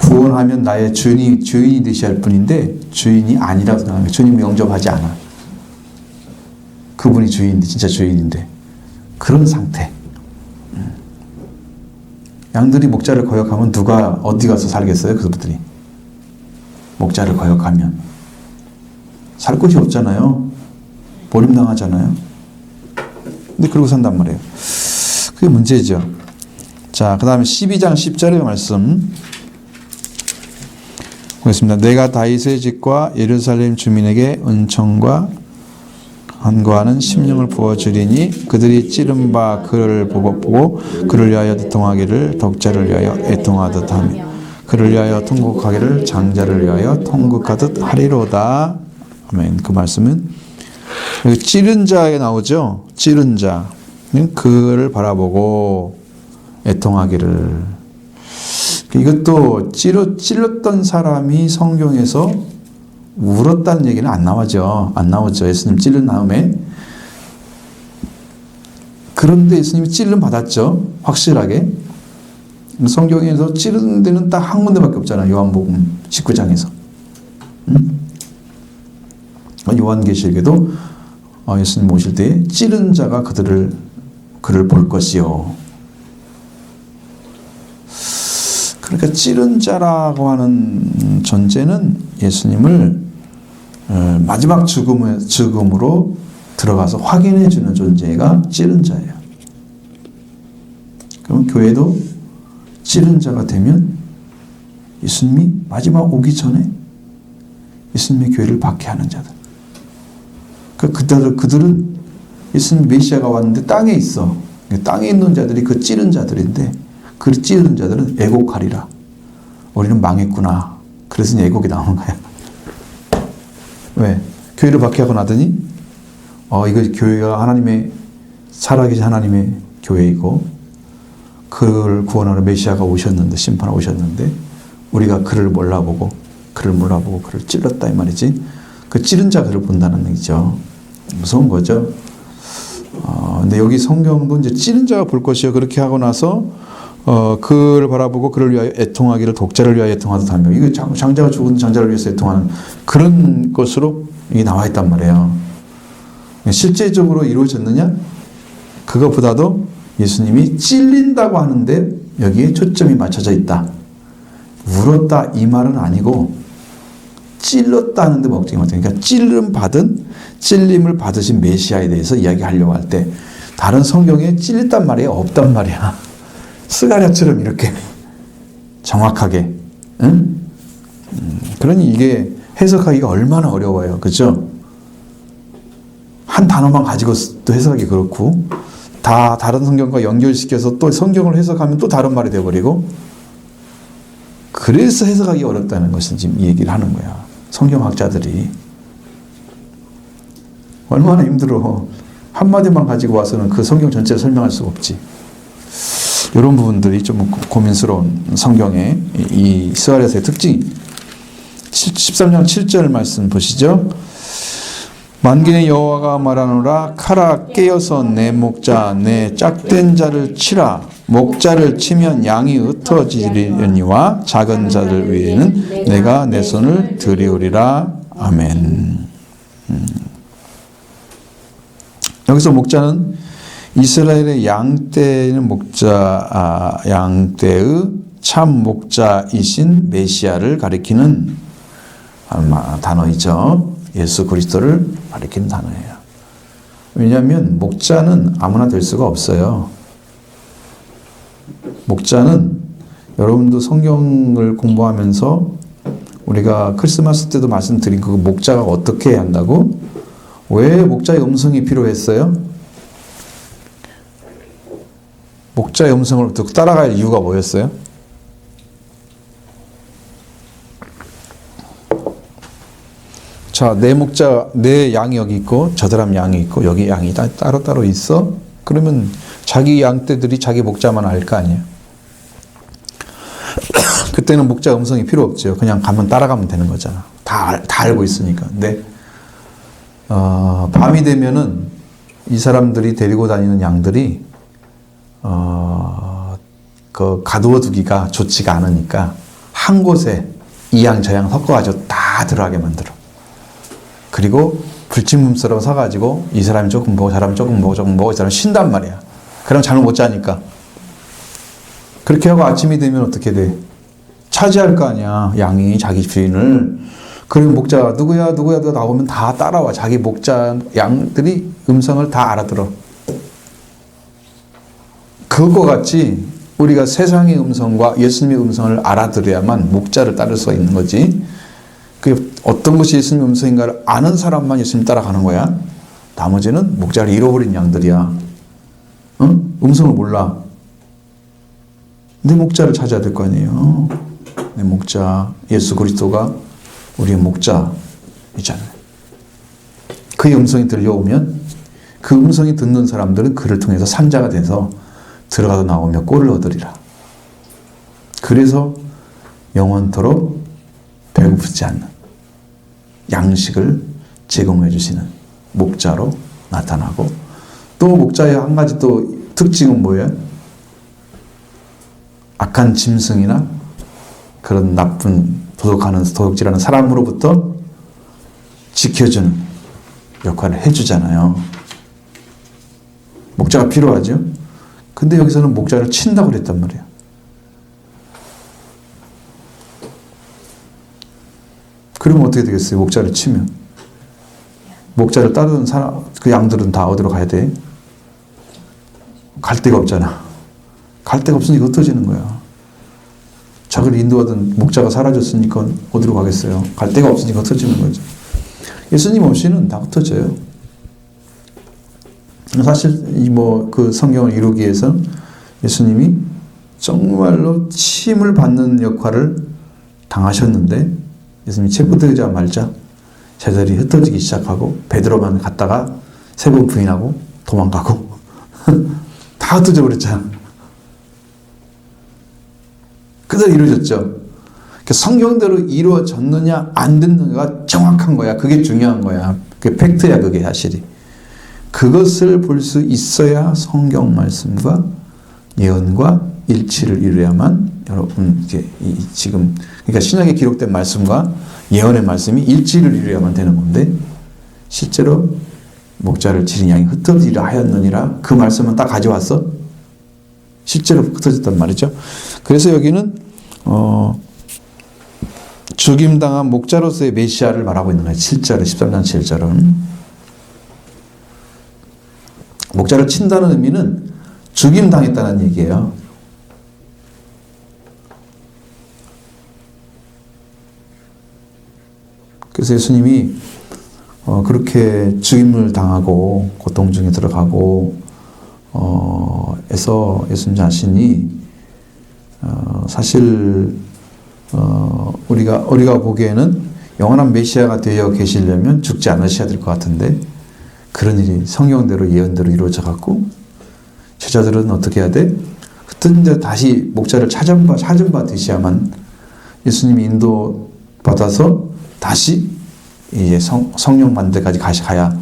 구원하면 나의 주인이 되셔야 할 뿐인데 주인이 아니라고 생각합니다. 주님 영접하지 않아. 그분이 주인인데 진짜 주인인데 그런 상태. 양들이 목자를 거역하면 누가 어디 가서 살겠어요? 그들이 목자를 거역하면 살 곳이 없잖아요. 버림당하잖아요. 근데 그러고 산단 말이에요. 그게 문제죠. 자, 그 다음에 12장 10절의 말씀 보겠습니다. 내가 다윗의 집과 예루살렘 주민에게 은총과 간구하는 심령을 부어주리니 그들이 찌른 바 그를 보고 그를 위하여 애통하기를 덕자를 위하여 애통하듯 하며 그를 위하여 통곡하기를 장자를 위하여 통곡하듯 하리로다. 아멘. 그 말씀은 여기 찌른 자에 나오죠. 찌른 자. 그를 바라보고 애통하기를. 이것도 찔렀던 사람이 성경에서 울었다는 얘기는 안 나오죠. 예수님 찔른 다음에. 그런데 예수님이 찔름 받았죠. 확실하게. 성경에서 찌른 데는 딱 한 군데밖에 없잖아요. 요한복음 19장에서. 요한계시록에도 예수님 오실 때 찌른 자가 그를 볼 것이요. 그러니까 찌른 자라고 하는 존재는 예수님을 마지막 죽음으로 들어가서 확인해 주는 존재가 찌른 자예요. 그럼 교회도 찌른 자가 되면 예수님이 마지막 오기 전에 예수님의 교회를 박해하는 자들. 그들은 예수님 메시아가 왔는데 땅에 있어. 땅에 있는 자들이 그 찌른 자들인데 그 찌른 자들은 애곡하리라. 우리는 망했구나. 그래서 애곡이 나오는 거야. 왜? 교회를 박해하고 나더니 이거 교회가 하나님의 살아계신 하나님의 교회이고 그를 구원하러 메시아가 오셨는데 심판하러 오셨는데 우리가 그를 몰라보고 그를 찔렀다 이 말이지. 그 찌른 자 그를 본다는 얘기죠. 무서운 거죠. 근데 여기 성경도 이제 찌른 자가 볼 것이요. 그렇게 하고 나서 그를 바라보고 그를 위하여 애통하기를 독자를 위하여 애통하듯 이거 장자가 죽은 장자를 위해서 애통하는 그런 것으로 이게 나와 있단 말이에요. 실제적으로 이루어졌느냐? 그것보다도 예수님이 찔린다고 하는데 여기에 초점이 맞춰져 있다. 울었다 이 말은 아니고 찔렀다 하는데 목적이 맞다. 그러니까 찔림을 받으신 메시아에 대해서 이야기하려고 할 때 다른 성경에 찔렸단 말이 없단 말이야. 스가랴처럼 이렇게 정확하게. 응? 그러니 이게 해석하기가 얼마나 어려워요. 그죠? 한 단어만 가지고 또 해석하기 그렇고 다 다른 성경과 연결시켜서 또 성경을 해석하면 또 다른 말이 되어버리고 그래서 해석하기 어렵다는 것을 지금 이 얘기를 하는 거야. 성경학자들이. 얼마나 힘들어. 한마디만 가지고 와서는 그 성경 전체를 설명할 수가 없지. 이런 부분들이 좀 고민스러운 성경의 이 스가랴서의 특징. 13장 7절 말씀 보시죠. 만군의 여호와가 말하노라 칼아 깨어서 내 목자 내 짝된 자를 치라. 목자를 치면 양이 흩어지리니와 작은 자들 위에는 내가 내 손을 들이우리라. 아멘. 여기서 목자는 이스라엘의 양떼는 양떼의 참 목자이신 메시아를 가리키는 단어이죠. 예수 그리스도를 가리키는 단어예요. 왜냐하면 목자는 아무나 될 수가 없어요. 목자는 여러분도 성경을 공부하면서 우리가 크리스마스 때도 말씀드린 그 목자가 어떻게 해야 한다고? 왜 목자의 음성이 필요했어요? 목자의 음성을 듣고 따라갈 이유가 뭐였어요? 자, 내 양이 여기 있고 저 사람 양이 있고 여기 양이 따로따로 있어? 그러면 자기 양떼들이 자기 목자만 알 거 아니에요? 그때는 목자 음성이 필요 없죠. 그냥 따라가면 되는 거잖아. 다 알고 있으니까. 근데 밤이 되면은 이 사람들이 데리고 다니는 양들이 그 가두어 두기가 좋지가 않으니까 한 곳에 이 양 저 양 섞어가지고 다 들어가게 만들어. 그리고 불침문처럼 서가지고 이 사람이 조금 보고 사람이 조금 보고 이 사람이 쉰단 말이야. 그럼 잠을 못 자니까. 그렇게 하고 아침이 되면 어떻게 돼? 차지할 거 아니야. 양이 자기 주인을. 그러면 목자가 누구야 나오면 다 따라와. 자기 목자 양들이 음성을 다 알아들어. 그것과 같이 우리가 세상의 음성과 예수님의 음성을 알아들어야만 목자를 따를 수가 있는 거지. 그 어떤 것이 예수님의 음성인가를 아는 사람만 예수님 따라가는 거야. 나머지는 목자를 잃어버린 양들이야. 응? 음성을 몰라. 내 목자를 찾아야 될 거 아니에요. 내 목자 예수 그리스도가 우리의 목자이잖아요. 그의 음성이 들려오면 그 음성이 듣는 사람들은 그를 통해서 산자가 돼서 들어가서 나오며 꼴을 얻으리라. 그래서 영원토록 배고프지 않는 양식을 제공해 주시는 목자로 나타나고, 또 목자의 한 가지 또 특징은 뭐예요? 악한 짐승이나 그런 나쁜 도둑질하는 사람으로부터 지켜주는 역할을 해주잖아요. 목자가 필요하죠. 근데 여기서는 목자를 친다고 그랬단 말이에요. 그러면 어떻게 되겠어요? 목자를 치면. 목자를 따르는 사람, 그 양들은 다 어디로 가야 돼? 갈 데가 없잖아. 갈 데가 없으니까 흩어지는 거야. 자기를 인도하던 목자가 사라졌으니까 어디로 가겠어요? 갈 데가 없으니까 흩어지는 거죠. 예수님 없이는 다 흩어져요. 사실 그 성경을 이루기 위해서 예수님이 정말로 침을 받는 역할을 당하셨는데 예수님이 체포되자마자 제자들이 흩어지기 시작하고 베드로만 갔다가 3번 부인하고 도망가고 다 흩어져 버렸잖아. 그대로 이루어졌죠. 성경대로 이루어졌느냐 안 됐느냐가 정확한 거야. 그게 중요한 거야. 그게 팩트야. 그게 사실이. 그것을 볼 수 있어야 성경 말씀과 예언과 일치를 이루어야만 여러분 이제 지금 그러니까 신약에 기록된 말씀과 예언의 말씀이 일치를 이루어야만 되는 건데 실제로 목자를 치는 양이 흩어지려 하였느니라 그 말씀은 딱 가져왔어? 실제로 흩어졌단 말이죠. 그래서 여기는 죽임당한 목자로서의 메시아를 말하고 있는 거예요. 7절에 13장 7절은 목자를 친다는 의미는 죽임당했다는 얘기예요. 그래서 예수님이 그렇게 죽임을 당하고 고통 중에 들어가고 해서 예수님 자신이 사실 우리가 보기에는 영원한 메시아가 되어 계시려면 죽지 않으셔야 될 것 같은데 그런 일이 성경대로 예언대로 이루어져 갖고 제자들은 어떻게 해야 돼? 흩어진 다시 목자를 찾아받으셔야만 예수님이 인도 받아서 다시 이제 성령 받는 데까지 가야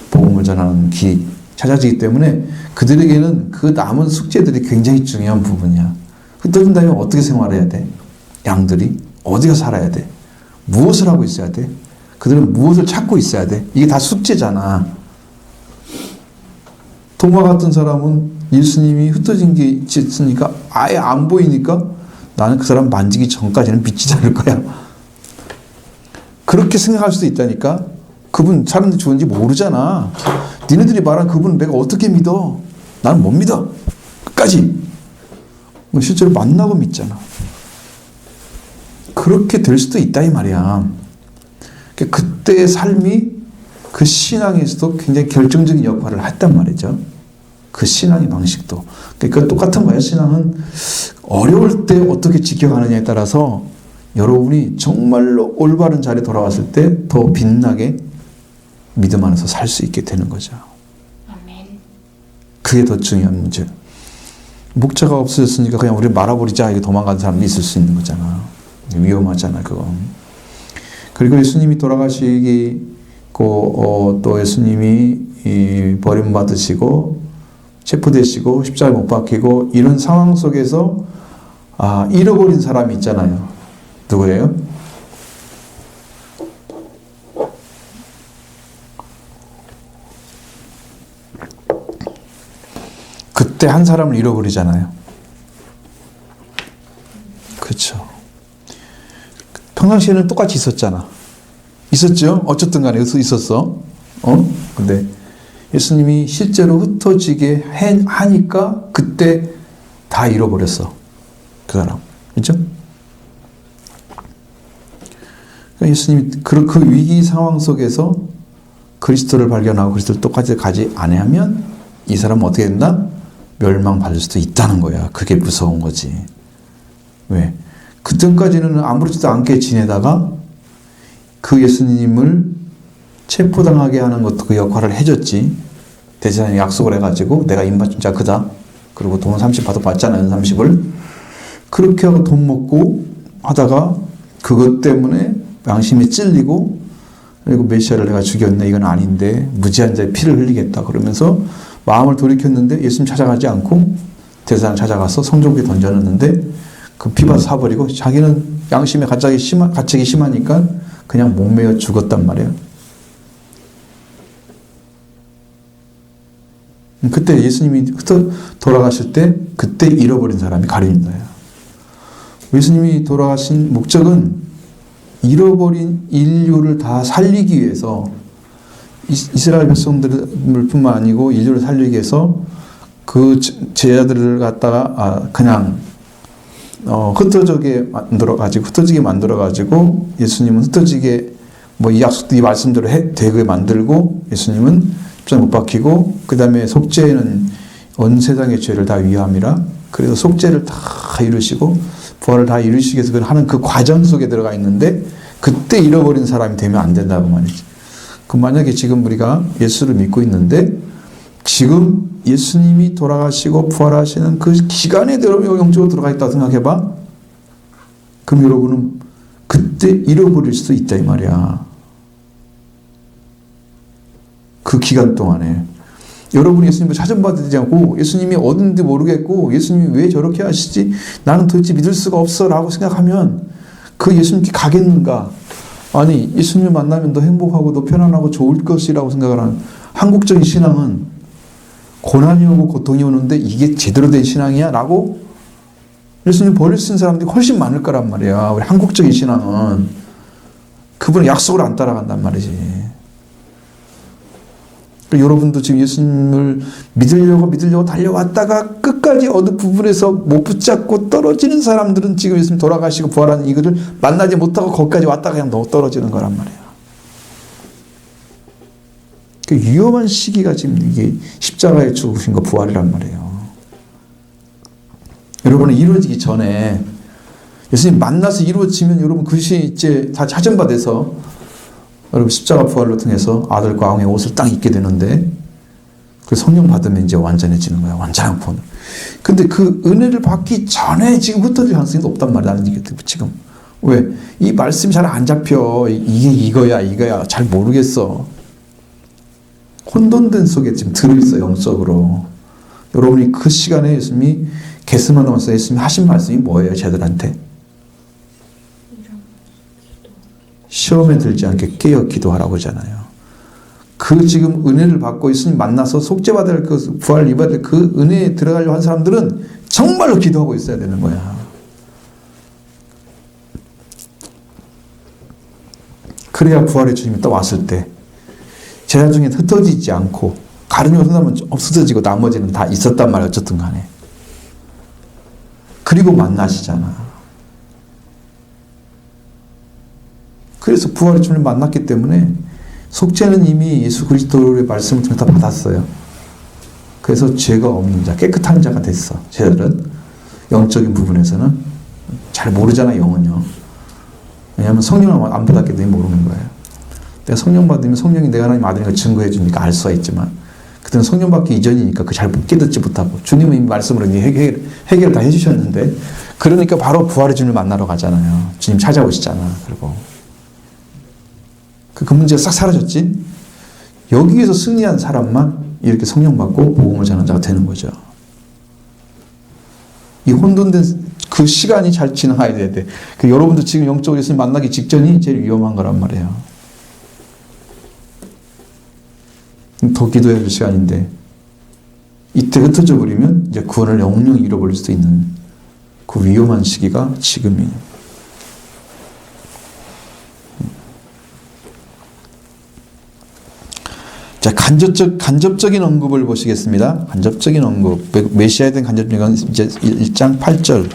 복음을 전하는 길이 찾아지기 때문에 그들에게는 그 남은 숙제들이 굉장히 중요한 부분이야. 흩어진 다음에 어떻게 생활해야 돼? 양들이 어디가 살아야 돼? 무엇을 하고 있어야 돼? 그들은 무엇을 찾고 있어야 돼? 이게 다 숙제잖아. 도마 같은 사람은 예수님이 흩어진 게 있으니까 아예 안 보이니까 나는 그 사람 만지기 전까지는 믿지 않을 거야. 그렇게 생각할 수도 있다니까. 그분 사람들이 죽은지 모르잖아. 니네들이 말한 그분은 내가 어떻게 믿어? 나는 못 믿어. 끝까지. 실제로 만나고 믿잖아. 그렇게 될 수도 있다 이 말이야. 그때의 삶이 그 신앙에서도 굉장히 결정적인 역할을 했단 말이죠. 그 신앙의 방식도. 그러니까 똑같은 거예요. 신앙은 어려울 때 어떻게 지켜가느냐에 따라서 여러분이 정말로 올바른 자리에 돌아왔을 때 더 빛나게 믿음 안에서 살 수 있게 되는 거죠. 그게 더 중요한 문제. 목자가 없어졌으니까 그냥 우리 말아버리자 이렇게 도망간 사람도 있을 수 있는 거잖아. 위험하잖아 그거. 그리고 예수님이 돌아가시고 또 예수님이 버림받으시고 체포되시고 십자가에 못 박히고 이런 상황 속에서 잃어버린 사람이 있잖아요. 누구예요? 그때 한 사람을 잃어버리잖아요. 그렇죠. 평상시에는 똑같이 있었잖아. 있었죠? 어쨌든 간에 있었어. 근데 예수님이 실제로 흩어지게 하니까 그때 다 잃어버렸어. 그 사람. 그렇죠? 예수님이 그 위기 상황 속에서 그리스도를 발견하고 그리스도를 똑같이 가지 않으면 이 사람은 어떻게 된다? 멸망받을 수도 있다는 거야. 그게 무서운 거지. 왜? 그때까지는 아무렇지도 않게 지내다가 그 예수님을 체포당하게 하는 것도 그 역할을 해줬지. 대제사장이 약속을 해가지고 내가 임받은 자 그다. 그리고 돈 30 받았잖아. 연 30을. 그렇게 하고 돈 먹고 하다가 그것 때문에 양심이 찔리고 그리고 메시아를 내가 죽였네. 이건 아닌데 무지한 자의 피를 흘리겠다. 그러면서 마음을 돌이켰는데 예수님 찾아가지 않고 대제사장 찾아가서 성전구에 던져놨는데 그 피밭 사버리고 자기는 양심의 가책이 심하니까 그냥 목매어 죽었단 말이에요. 그때 예수님이 돌아가실 때 그때 잃어버린 사람이 가룟 유다예요. 예수님이 돌아가신 목적은 잃어버린 인류를 다 살리기 위해서, 이스라엘 백성들 뿐만 아니고 인류를 살리기 위해서 그 제자들을 갖다가 그냥 흩어지게 만들어가지고 예수님은 흩어지게 이 약속도 이 말씀대로 되게 만들고, 예수님은 십자가에 못 박히고, 그 다음에 속죄는 온 세상의 죄를 다 위함이라, 그래서 속죄를 다 이루시고 부활을 다 이루시기 위해서 하는 그 과정 속에 들어가 있는데, 그때 잃어버린 사람이 되면 안 된다고 말이지. 만약에 지금 우리가 예수를 믿고 있는데 지금 예수님이 돌아가시고 부활하시는 그 기간에 영적으로 들어가 있다고 생각해봐. 그럼 여러분은 그때 잃어버릴 수도 있다 이 말이야. 그 기간 동안에 여러분이 예수님을 찾아받지 않고 예수님이 어딘지 모르겠고 예수님이 왜 저렇게 하시지? 나는 도대체 믿을 수가 없어 라고 생각하면 그 예수님께 가겠는가? 아니, 예수님 만나면 더 행복하고 더 편안하고 좋을 것이라고 생각을 하는 한국적인 신앙은 고난이 오고 고통이 오는데 이게 제대로 된 신앙이야? 라고 예수님 버릴 수 있는 사람들이 훨씬 많을 거란 말이야. 우리 한국적인 신앙은 그분의 약속을 안 따라간단 말이지. 여러분도 지금 예수님을 믿으려고 달려왔다가 끝까지 어느 부분에서 못 붙잡고 떨어지는 사람들은 지금 예수님 돌아가시고 부활하는 이거를 만나지 못하고 거기까지 왔다가 그냥 너 떨어지는 거란 말이에요. 그 위험한 시기가 지금 이게 십자가에 죽으신 거 부활이란 말이에요. 여러분은 이루어지기 전에 예수님 만나서 이루어지면 여러분 그것이 이제 다 차전받아서 여러분 십자가 부활로 통해서 아들과 왕의 옷을 딱 입게 되는데 그 성령 받으면 이제 완전해지는 거야. 완전한 본. 근데 그 은혜를 받기 전에 지금 흩어질 가능성이 높단 말이야. 나는 이게 지금. 왜? 이 말씀이 잘 안 잡혀. 이게 이거야. 잘 모르겠어. 혼돈된 속에 지금 들어있어. 영적으로. 여러분이 그 시간에 예수님이 겟세마네 와서 예수님이 하신 말씀이 뭐예요? 쟤들한테? 시험에 들지 않게 깨어 기도하라고 하잖아요. 그 지금 은혜를 받고 예수님 만나서 속죄받을 그 부활 입어야 그 은혜에 들어가려고 한 사람들은 정말로 기도하고 있어야 되는 거야. 그래야 부활의 주님이 또 왔을 때 제자 중에 흩어지지 않고 가룟 유다는 없어지고 나머지는 다 있었단 말이야. 어쨌든 간에. 그리고 만나시잖아. 그래서 부활의 주님을 만났기 때문에 속죄는 이미 예수 그리스도의 말씀을 통해 다 받았어요. 그래서 죄가 없는 자, 깨끗한 자가 됐어. 제자들은 영적인 부분에서는 잘 모르잖아, 영은요. 왜냐하면 성령을 안 받았기 때문에 모르는 거예요. 내가 성령 받으면 성령이 내가 하나님 아들인 걸 증거해 주니까 알 수가 있지만 그때는 성령 받기 이전이니까 그 잘 깨닫지 못하고 주님은 이미 말씀으로 해결 다 해주셨는데 그러니까 바로 부활의 주님을 만나러 가잖아요. 주님 찾아오시잖아. 그리고 그 문제가 싹 사라졌지. 여기에서 승리한 사람만 이렇게 성령 받고 복음을 전하는 자가 되는 거죠. 이 혼돈된 그 시간이 잘 지나가야 돼. 그 여러분도 지금 영적으로 예수님 만나기 직전이 제일 위험한 거란 말이에요. 더 기도해야 될 시간인데 이때 흩어져 버리면 이제 구원을 영영히 잃어버릴 수도 있는 그 위험한 시기가 지금이에요. 자, 간접적인 언급을 보시겠습니다. 간접적인 언급. 메시아에 대한 간접적인 건 이제 1장 8절.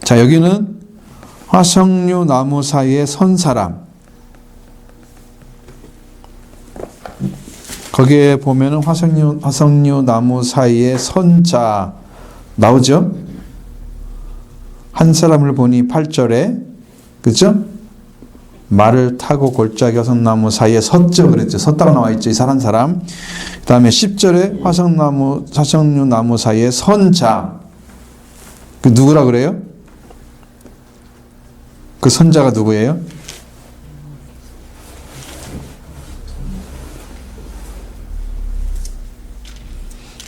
자, 여기는 화석류 나무 사이에 선 사람. 거기에 보면은 화석류 나무 사이에 선자 나오죠? 한 사람을 보니 8절에, 그죠? 말을 타고 골짜기 화석나무 사이에 섰죠. 그랬죠. 섰다고 나와 있죠. 이 한 사람. 그 다음에 10절에 화석류 나무 사이에 선자. 그 누구라 그래요? 그 선자가 누구예요?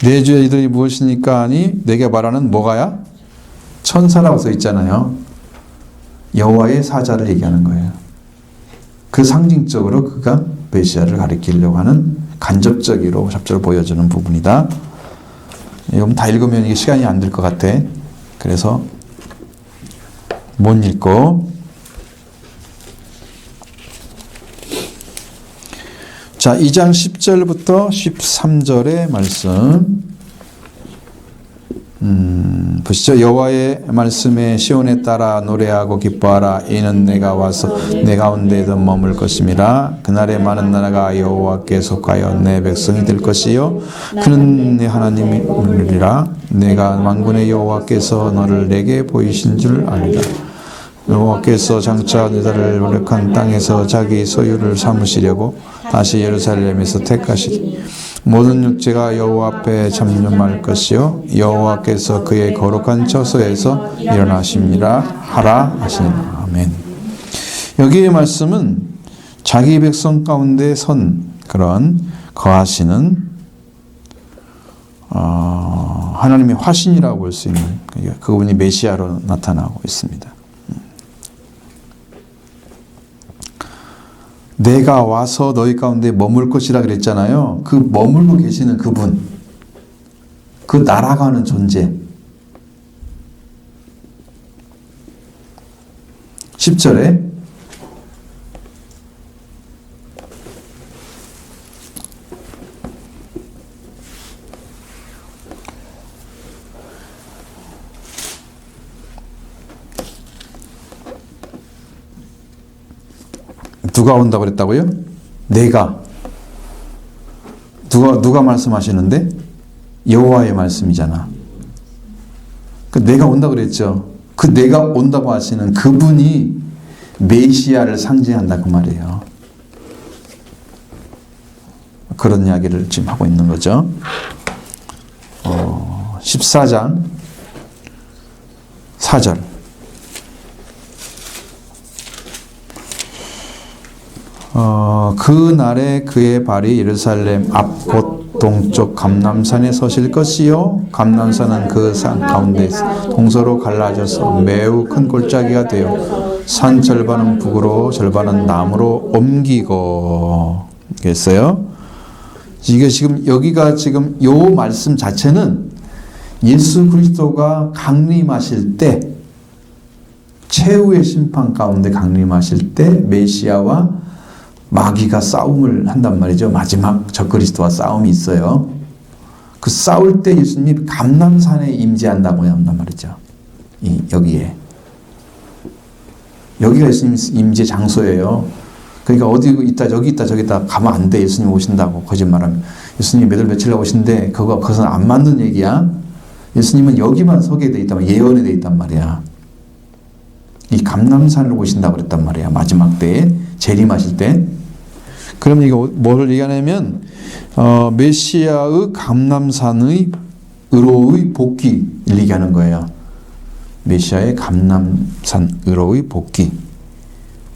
내 주의 이들이 무엇이니까 하니 내게 말하는 뭐가야? 천사라고 써 있잖아요. 여호와의 사자를 얘기하는 거예요. 그 상징적으로 그가 메시아를 가리키려고 하는 간접적으로 잡적으로 보여주는 부분이다. 이건 다 읽으면 이게 시간이 안 될 것 같아. 그래서 못 읽고. 자, 2장 10절부터 13절의 말씀. 보시죠. 여호와의 말씀에 시온에 따라 노래하고 기뻐하라. 이는 내가 와서 내 가운데에도 머물 것임이라. 그날에 많은 나라가 여호와께 속하여 내 백성이 될 것이요 그는 내 하나님이라. 내가 만군의 여호와께서 너를 내게 보이신 줄 알리라. 여호와께서 장차 너희를 노력한 땅에서 자기 소유를 삼으시려고 다시 예루살렘에서 택하시리. 모든 육체가 여호와 앞에 잠잠할 것이요 여호와께서 그의 거룩한 처소에서 일어나심이라 하라 하시니라. 아멘. 여기의 말씀은 자기 백성 가운데 선 그런 거하시는 하나님의 화신이라고 볼 수 있는 그분이 메시아로 나타나고 있습니다. 내가 와서 너희 가운데 머물 것이라 그랬잖아요. 그 머물고 계시는 그분, 그 날아가는 존재. 10절에 누가 온다고 그랬다고요? 내가. 누가 말씀하시는데? 여호와의 말씀이잖아. 그 내가 온다고 그랬죠. 그 내가 온다고 하시는 그분이 메시아를 상징한다 그 말이에요. 그런 이야기를 지금 하고 있는 거죠. 14장 4절. 그 날에 그의 발이 예루살렘 앞 곧 동쪽 감람산에 서실 것이요 감람산은 그 산 가운데서 동서로 갈라져서 매우 큰 골짜기가 되어 산 절반은 북으로 절반은 남으로 옮기고 있어요. 이게 지금 여기가 지금 요 말씀 자체는 예수 그리스도가 강림하실 때 최후의 심판 가운데 강림하실 때 메시아와 마귀가 싸움을 한단 말이죠. 마지막 적그리스도와 싸움이 있어요. 그 싸울 때 예수님이 감람산에 임재한다고 한단 말이죠. 여기에. 여기가 예수님 임재 장소예요. 그러니까 어디 있다 저기 있다 저기 있다 가면 안 돼. 예수님 오신다고 거짓말하면. 예수님 몇 월 며칠 오신데 그것은 안 맞는 얘기야. 예수님은 여기만 서게 돼 있단 말이야. 예언에 돼 있단 말이야. 이 감람산을 오신다고 그랬단 말이야. 마지막 때에 재림하실 때. 그럼 이거 뭐를 얘기하냐면 메시아의 감람산의 의로의 복귀를 얘기하는 거예요. 메시아의 감람산 의로의 복귀.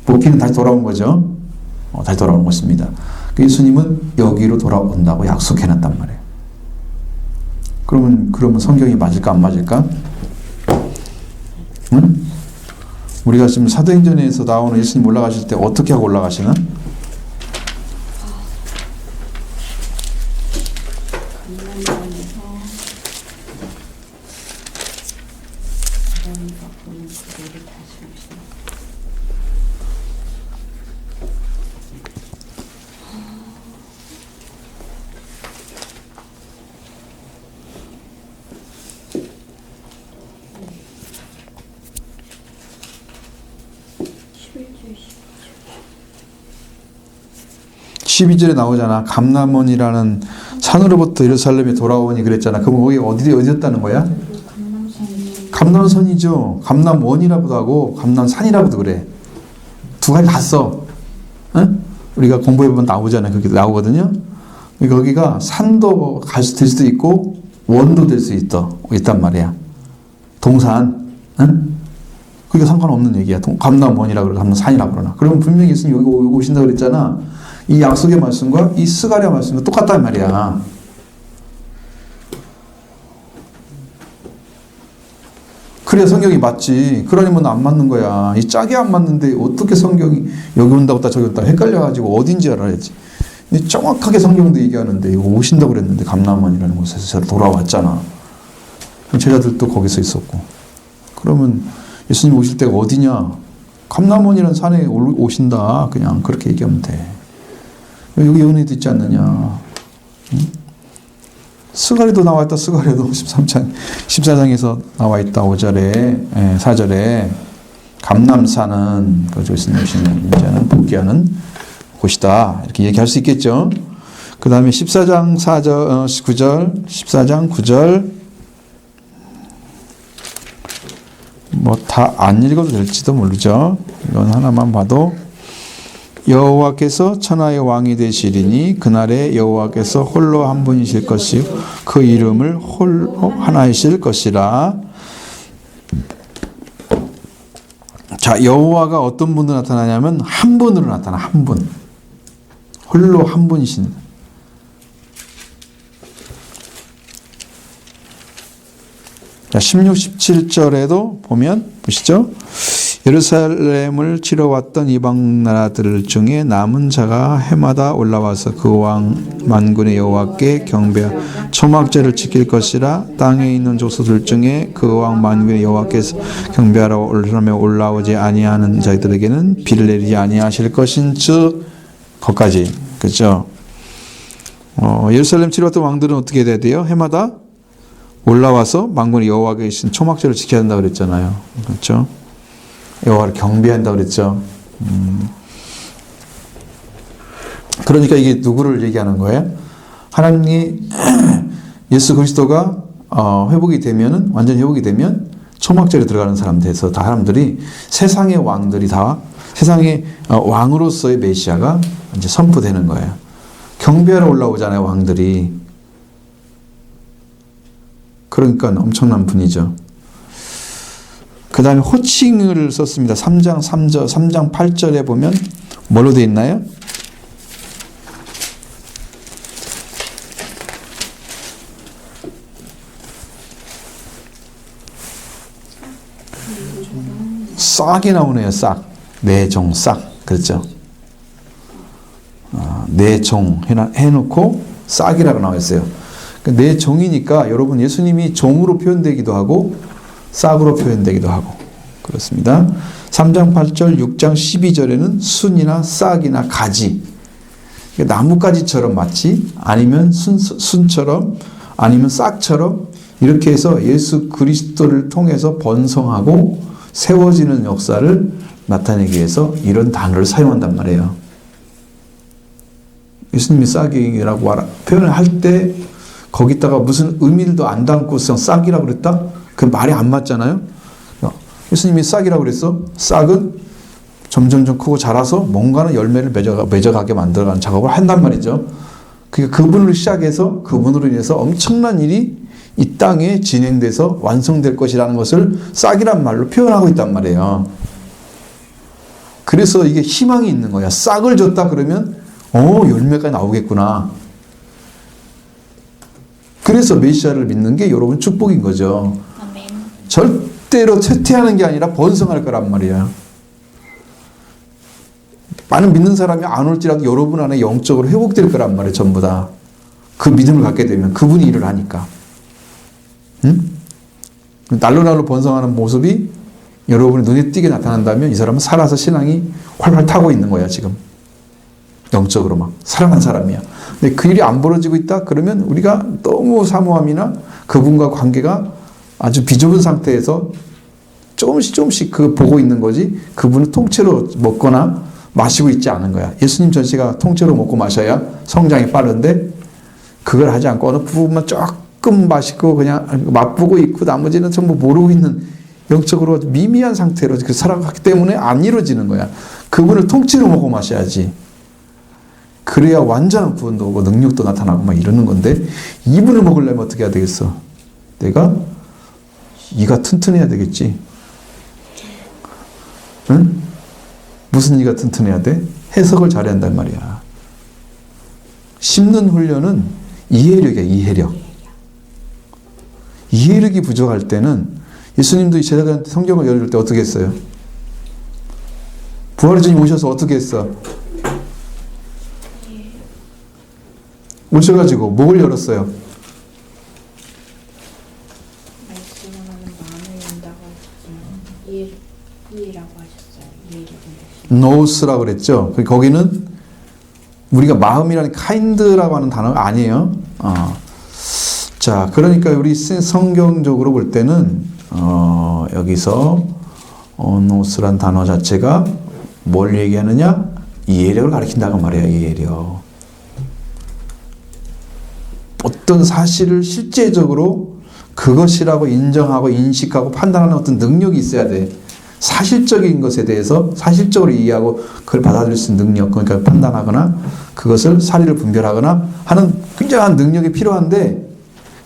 복귀는 다시 돌아온 거죠. 다시 돌아온 것입니다. 예수님은 여기로 돌아온다고 약속해놨단 말이에요. 그러면 성경이 맞을까 안 맞을까? 응? 우리가 지금 사도행전에서 나오는 예수님 올라가실 때 어떻게 하고 올라가시나? 십이 절에 나오잖아. 감람원이라는 산으로부터 예루살렘에 돌아오니 그랬잖아. 그럼 거기 어디였다는 거야? 감람선이죠. 감람원이라고도 하고 감람산이라고도 그래. 두 가지 갔어. 응? 우리가 공부해보면 나오잖아요. 그게 나오거든요. 거기가 산도 될 수도 있고 원도 될 수 있단 말이야. 동산. 응? 그게 상관없는 얘기야. 감람원이라고 그러고 감람산이라고 그러나. 그러면 분명히 예수님 여기 오신다고 그랬잖아. 이 약속의 말씀과 이 스가랴 말씀과 똑같단 말이야. 그래야 성경이 맞지. 그러려면 안 맞는 거야. 이 짝이 안 맞는데 어떻게 성경이 여기 온다고 저기 온다 헷갈려가지고 어딘지 알아야지. 정확하게 성경도 얘기하는데 이거 오신다고 그랬는데 감람원이라는 곳에서 돌아왔잖아. 제자들도 거기서 있었고. 그러면 예수님 오실 때가 어디냐? 감람원이라는 산에 오신다. 그냥 그렇게 얘기하면 돼. 여기 연애도 있지 않느냐. 응? 스가랴도 나와 있다. 스가랴도 14장에서 나와 있다. 5절에 4절에 감람산은 그 예수님 오시는 이제는 복귀하는 곳이다. 이렇게 얘기할 수 있겠죠. 그 다음에 14장 9절 14장 9절 뭐 다 안 읽어도 될지도 모르죠. 이건 하나만 봐도 여호와께서 천하의 왕이 되시리니 그날에 여호와께서 홀로 한 분이실 것이요 그 이름을 홀로 하나이실 것이라. 자, 여호와가 어떤 분으로 나타나냐면 한 분으로 나타나. 한 분. 홀로 한 분이신. 자, 16, 17절에도 보면 보시죠. 예루살렘을 치러 왔던 이방 나라들 중에 남은 자가 해마다 올라와서 그 왕 만군의 여호와께 경배하 초막제를 지킬 것이라. 땅에 있는 족속들 중에 그 왕 만군의 여호와께서 경배하러 올라오지 아니하는 자들에게는 비를 내리지 아니하실 것인즉. 거기까지. 그렇죠? 예루살렘 치러 왔던 왕들은 어떻게 돼야 돼요? 해마다 올라와서 만군의 여호와께 계신 초막제를 지켜야 한다고 그랬잖아요. 그렇죠? 여호와를 경배한다고 그랬죠. 그러니까 이게 누구를 얘기하는 거예요? 하나님이 예수 그리스도가 회복이 되면은 완전 회복이 되면 초막절에 들어가는 사람들에서 다 사람들이 세상의 왕들이 다 세상의 왕으로서의 메시아가 이제 선포되는 거예요. 경배하러 올라오잖아요, 왕들이. 그러니까 엄청난 분이죠. 그 다음에 호칭을 썼습니다. 3장 8절에 보면 뭘로 되어 있나요? 싹이 나오네요. 싹. 내 종 싹. 그렇죠? 내 종 해놓고 싹이라고 나와 있어요. 내 종이니까 여러분 예수님이 종으로 표현되기도 하고 싹으로 표현되기도 하고 그렇습니다. 3장 8절 6장 12절에는 순이나 싹이나 가지, 나뭇가지처럼 마치 아니면 순처럼 아니면 싹처럼 이렇게 해서 예수 그리스도를 통해서 번성하고 세워지는 역사를 나타내기 위해서 이런 단어를 사용한단 말이에요. 예수님이 싹이라고 표현을 할 때 거기다가 무슨 의미도 안 담고 싹이라고 그랬다? 그 말이 안 맞잖아요. 예수님이 싹이라고 그랬어. 싹은 점점 크고 자라서 뭔가는 열매를 맺어가게 만들어가는 작업을 한단 말이죠. 그러니까 그분을 시작해서 그분으로 인해서 엄청난 일이 이 땅에 진행돼서 완성될 것이라는 것을 싹이란 말로 표현하고 있단 말이에요. 그래서 이게 희망이 있는 거야. 싹을 줬다 그러면 열매가 나오겠구나. 그래서 메시아를 믿는 게 여러분 축복인 거죠. 아멘. 절대로 쇠퇴하는 게 아니라 번성할 거란 말이야. 많은 믿는 사람이 안 올지라도 여러분 안에 영적으로 회복될 거란 말이에요. 전부 다. 그 믿음을 갖게 되면 그분이 일을 하니까. 응? 날로 번성하는 모습이 여러분의 눈에 띄게 나타난다면 이 사람은 살아서 신앙이 활활 타고 있는 거야. 지금 영적으로 막 살아난 사람이야. 근데 그 일이 안 벌어지고 있다 그러면 우리가 너무 사모함이나 그분과 관계가 아주 비좁은 상태에서 조금씩 그 보고 있는 거지 그분은 통째로 먹거나 마시고 있지 않은 거야. 예수님 전시가 통째로 먹고 마셔야 성장이 빠른데 그걸 하지 않고 어느 부분만 조금 마시고 그냥 맛보고 있고 나머지는 전부 모르고 있는 영적으로 미미한 상태로 살아가기 때문에 안 이루어지는 거야. 그분을 통째로 먹고 마셔야지. 그래야 완전한 구원도 오고 능력도 나타나고 막 이러는 건데 이분을 먹으려면 어떻게 해야 되겠어? 내가 이가 튼튼해야 되겠지. 응? 무슨 이가 튼튼해야 돼? 해석을 잘해야 한단 말이야. 심는 훈련은 이해력이야. 이해력. 이해력이 부족할 때는 예수님도 이 제자들한테 성경을 열을 때 어떻게 했어요? 부활의 주님 오셔서 어떻게 했어? 오셔가지고 목을 열었어요. 말씀하는 마음을 연다고 하셨지만 이해라고 하셨어요. 이해력은 노스라고 그랬죠. 거기는 우리가 마음이라는 kind라고 하는 단어가 아니에요. 자, 그러니까 우리 성경적으로 볼 때는 여기서 노스란 단어 자체가 뭘 얘기하느냐? 이해력을 가리킨다고 말이에요. 이해력. 어떤 사실을 실제적으로 그것이라고 인정하고 인식하고 판단하는 어떤 능력이 있어야 돼. 사실적인 것에 대해서 사실적으로 이해하고 그걸 받아들일 수 있는 능력, 그러니까 판단하거나 그것을 사리를 분별하거나 하는 굉장한 능력이 필요한데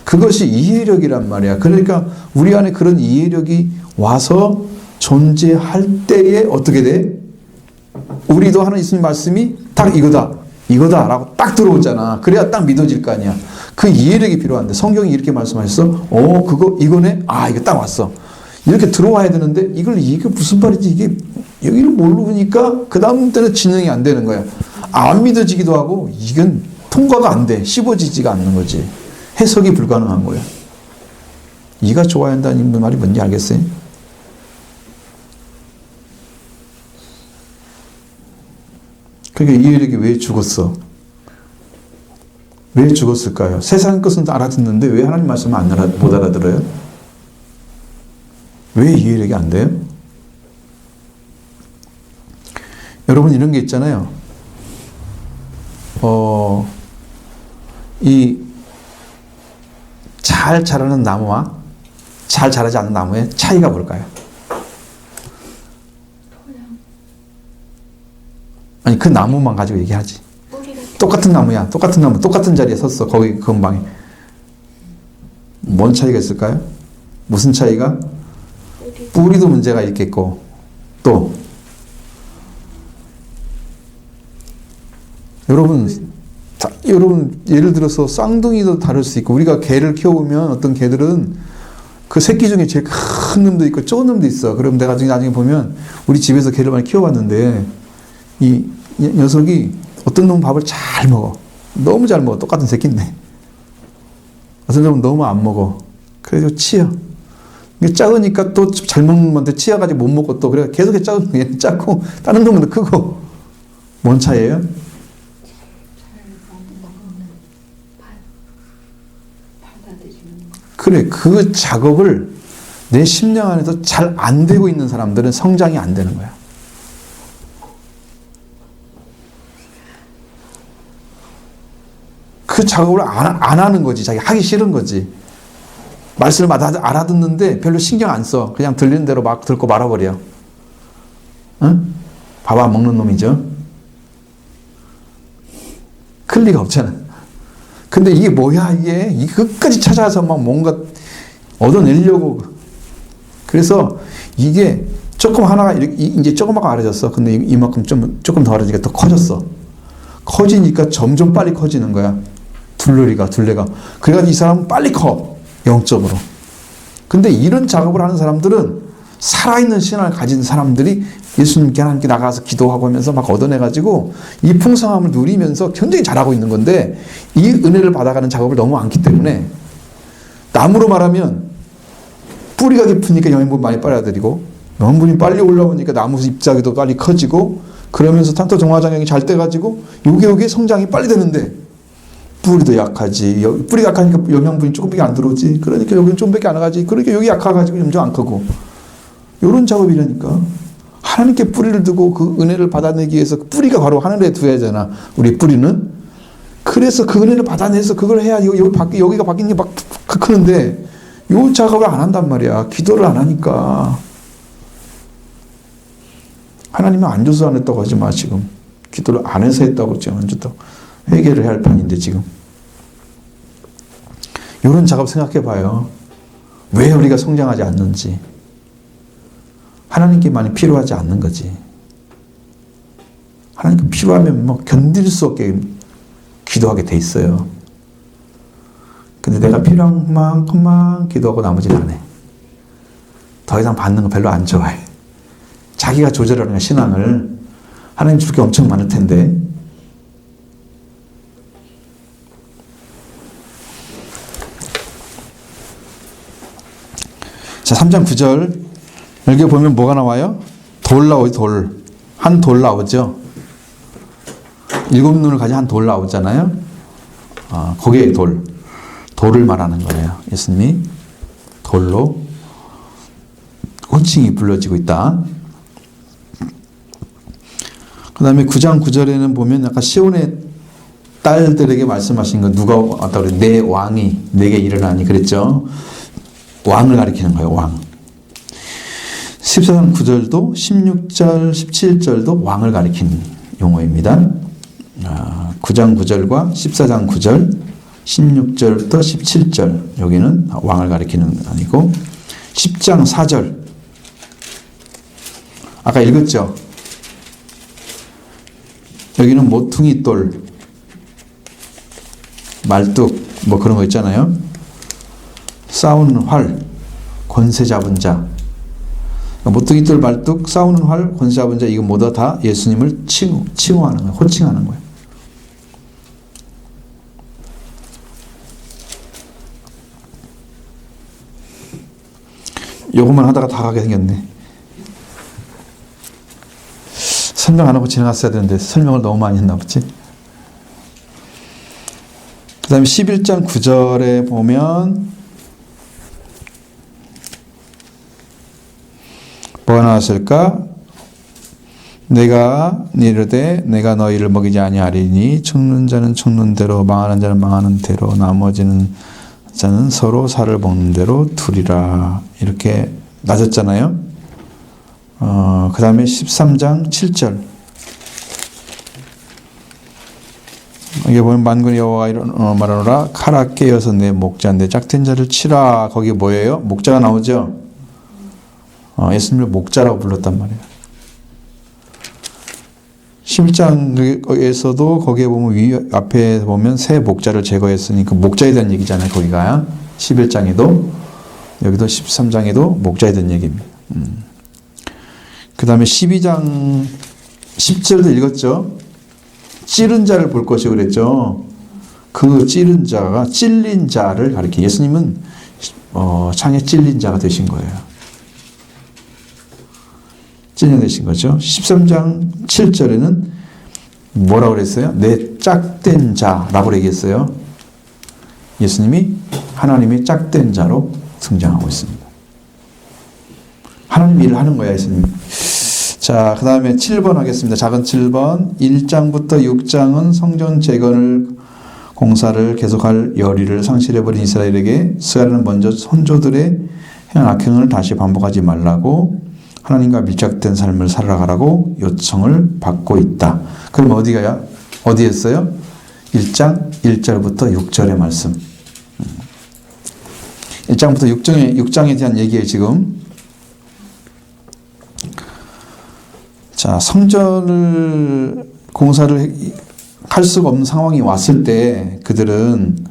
그것이 이해력이란 말이야. 그러니까 우리 안에 그런 이해력이 와서 존재할 때에 어떻게 돼? 우리도 하는 예수님 말씀이 딱 이거다 라고 딱 들어오잖아. 그래야 딱 믿어질 거 아니야. 그 이해력이 필요한데 성경이 이렇게 말씀하셨어. 이거네. 이거 딱 왔어. 이렇게 들어와야 되는데 이게 무슨 말이지? 이게 여기를 모르니까 그 다음 때는 진행이 안 되는 거야. 안 믿어지기도 하고 이건 통과가 안 돼. 씹어지지가 않는 거지. 해석이 불가능한 거야. 이가 좋아야 한다는 말이 뭔지 알겠어요? 그러니까 이해력이 왜 죽었어? 왜 죽었을까요? 세상 것은 알아듣는데 왜 하나님 말씀을 못 알아들어요? 왜 이해력이 안 돼요? 여러분 이런 게 있잖아요. 이 잘 자라는 나무와 잘 자라지 않는 나무의 차이가 뭘까요? 아니 그 나무만 가지고 얘기하지. 똑같은 나무야. 똑같은 나무. 똑같은 자리에 섰어. 거기 근방에. 뭔 차이가 있을까요? 무슨 차이가? 뿌리도 문제가 있겠고 또 여러분 예를 들어서 쌍둥이도 다를 수 있고 우리가 개를 키워보면 어떤 개들은 그 새끼 중에 제일 큰 놈도 있고 작은 놈도 있어. 그럼 내가 나중에 보면 우리 집에서 개를 많이 키워봤는데 이 녀석이 어떤 놈은 밥을 잘 먹어. 너무 잘 먹어. 똑같은 새끼인데. 어떤 놈은 너무 안 먹어. 그래서 치여. 작으니까 또 잘 먹는 놈한테 치여가지고 못 먹고 또 그래 계속 작은 얘는 작고 다른 놈은 크고. 뭔 차이예요? 그래 그 작업을 내 심령 안에서 잘 안 되고 있는 사람들은 성장이 안 되는 거야. 그 작업을 안 하는 거지. 자기 하기 싫은 거지. 말씀을 알아듣는데 별로 신경 안 써. 그냥 들리는 대로 막 듣고 말아버려. 응? 밥 안 먹는 놈이죠. 클 리가 없잖아. 근데 이게 뭐야 이게 끝까지 찾아서 막 뭔가 얻어내려고. 그래서 이게 조금 하나가 이제 조그맣게 알아졌어. 근데 이만큼 조금 더 알아지니까 더 커졌어. 커지니까 점점 빨리 커지는 거야. 둘레가. 그래가지고 이 사람은 빨리 커. 영적으로. 근데 이런 작업을 하는 사람들은 살아있는 신앙을 가진 사람들이 예수님께 하나님께 나가서 기도하고 하면서 막 얻어내가지고 이 풍성함을 누리면서 굉장히 잘하고 있는 건데 이 은혜를 받아가는 작업을 너무 않기 때문에 나무로 말하면 뿌리가 깊으니까 영양분 많이 빨아들이고 영양분이 빨리 올라오니까 나무 잎사귀도 빨리 커지고 그러면서 탄토 정화작용이 잘 돼가지고 요게 성장이 빨리 되는데 뿌리도 약하지. 뿌리가 약하니까 영양분이 조금밖에 안 들어오지. 그러니까 여기는 좀밖에 안 나가지. 그러니까 여기 약해가지고 점점 안 크고. 요런 작업이라니까. 하나님께 뿌리를 두고 그 은혜를 받아내기 위해서 뿌리가 바로 하늘에 두어야 되잖아. 우리 뿌리는. 그래서 그 은혜를 받아내서 그걸 해야 여기가 바뀌는 게 막 크는데 요 작업을 안 한단 말이야. 기도를 안 하니까. 하나님은 안 줘서 안 했다고 하지 마 지금. 기도를 안 해서 했다고 지금 안 줬다고. 회개를 해야 할 판인데 지금. 이런 작업 생각해 봐요. 왜 우리가 성장하지 않는지. 하나님께만이 필요하지 않는 거지. 하나님께 필요하면 뭐 견딜 수 없게 기도하게 돼 있어요. 근데 내가 필요한 만큼만 기도하고 나머지는 안 해. 더 이상 받는 거 별로 안 좋아해. 자기가 조절하는 거야, 신앙을. 하나님 줄 게 엄청 많을 텐데. 자, 3장 9절. 여기 보면 뭐가 나와요? 돌 나오죠, 돌. 한 돌 나오죠. 7눈을 가진 한 돌 나오잖아요. 거기에 돌. 돌을 말하는 거예요. 예수님이 돌로 호칭이 불러지고 있다. 그 다음에 9장 9절에는 보면 약간 시온의 딸들에게 말씀하신 거 누가 왔다 그래? 내 왕이 내게 일어나니 그랬죠. 왕을 가리키는 거예요. 왕. 14장 9절도 16절 17절도 왕을 가리키는 용어입니다. 9장 9절과 14장 9절 16절부터 17절 여기는 왕을 가리키는 아니고 10장 4절 아까 읽었죠? 여기는 모퉁이 돌 말뚝 뭐 그런 거 있잖아요. 싸우는 활 권세 잡은 자 모퉁이 돌 말뚝 싸우는 활 권세 잡은 자 이거 모두 다 예수님을 칭호하는 거예요. 호칭하는 거예요. 요것만 하다가 다 가게 생겼네. 설명 안 하고 지나갔어야 되는데 설명을 너무 많이 했나 보지. 그 다음에 11장 9절에 보면 뭐가 나왔을까? 내가 이르되 내가 너희를 먹이지 아니하리니 죽는 자는 죽는 대로 망하는 자는 망하는 대로 나머지는 자는 서로 살을 먹는 대로 두리라. 이렇게 낮았잖아요. 그 다음에 13장 7절. 여기 보면 만군의 여호와가 말하노라 칼아 깨어서 내 목자 내 짝된 자를 치라. 거기 뭐예요? 목자가 나오죠. 예수님을 목자라고 불렀단 말이에요. 11장에서도 거기에 보면 앞에 보면 새 목자를 제거했으니까 목자에 대한 얘기잖아요. 거기가 11장에도 여기도 13장에도 목자에 대한 얘기입니다. 그 다음에 12장 10절도 읽었죠. 찌른 자를 볼 것이고 그랬죠. 그 찌른 자가 찔린 자를 가리켜 예수님은 창에 찔린 자가 되신 거예요. 찔려내신 거죠. 13장 7절에는 뭐라고 그랬어요? 내 짝된 자라고 얘기했어요. 예수님이 하나님의 짝된 자로 등장하고 있습니다. 하나님 일을 하는 거야, 예수님. 자, 그 다음에 7번 하겠습니다. 작은 7번. 1장부터 6장은 성전 재건을 공사를 계속할 열의를 상실해버린 이스라엘에게 스가랴는 먼저 선조들의 행한 악행을 다시 반복하지 말라고 하나님과 밀착된 삶을 살아가라고 요청을 받고 있다. 그럼 어디가요? 어디에 있어요? 1장 1절부터 6절의 말씀. 1장부터 6장에 대한 얘기예요, 지금. 자, 성전을 공사를 할 수가 없는 상황이 왔을 때 그들은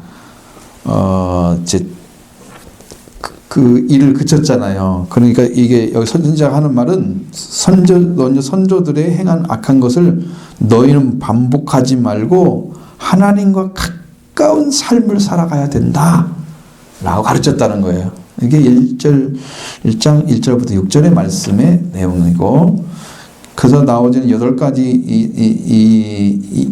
이제 그 일을 그쳤잖아요. 그러니까 이게 여기 선지자가 하는 말은 선조들의 행한 악한 것을 너희는 반복하지 말고 하나님과 가까운 삶을 살아가야 된다 라고 가르쳤다는 거예요. 이게 1장 1절부터 6절의 말씀의 내용이고 그래서 나오는 8가지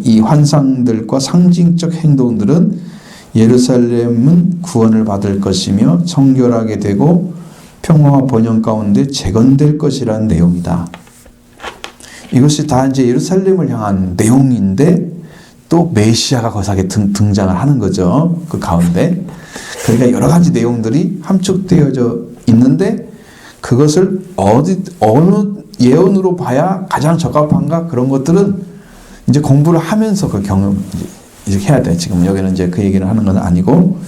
이 환상들과 상징적 행동들은 예루살렘은 구원을 받을 것이며 정결하게 되고 평화와 번영 가운데 재건될 것이라는 내용이다. 이것이 다 이제 예루살렘을 향한 내용인데 또 메시아가 거기에 등장을 하는 거죠. 그 가운데. 그러니까 여러 가지 내용들이 함축되어져 있는데 그것을 어느 예언으로 봐야 가장 적합한가 그런 것들은 이제 공부를 하면서 그 경험 이렇게 해야 돼. 지금 여기는 이제 그 얘기를 하는 건 아니고.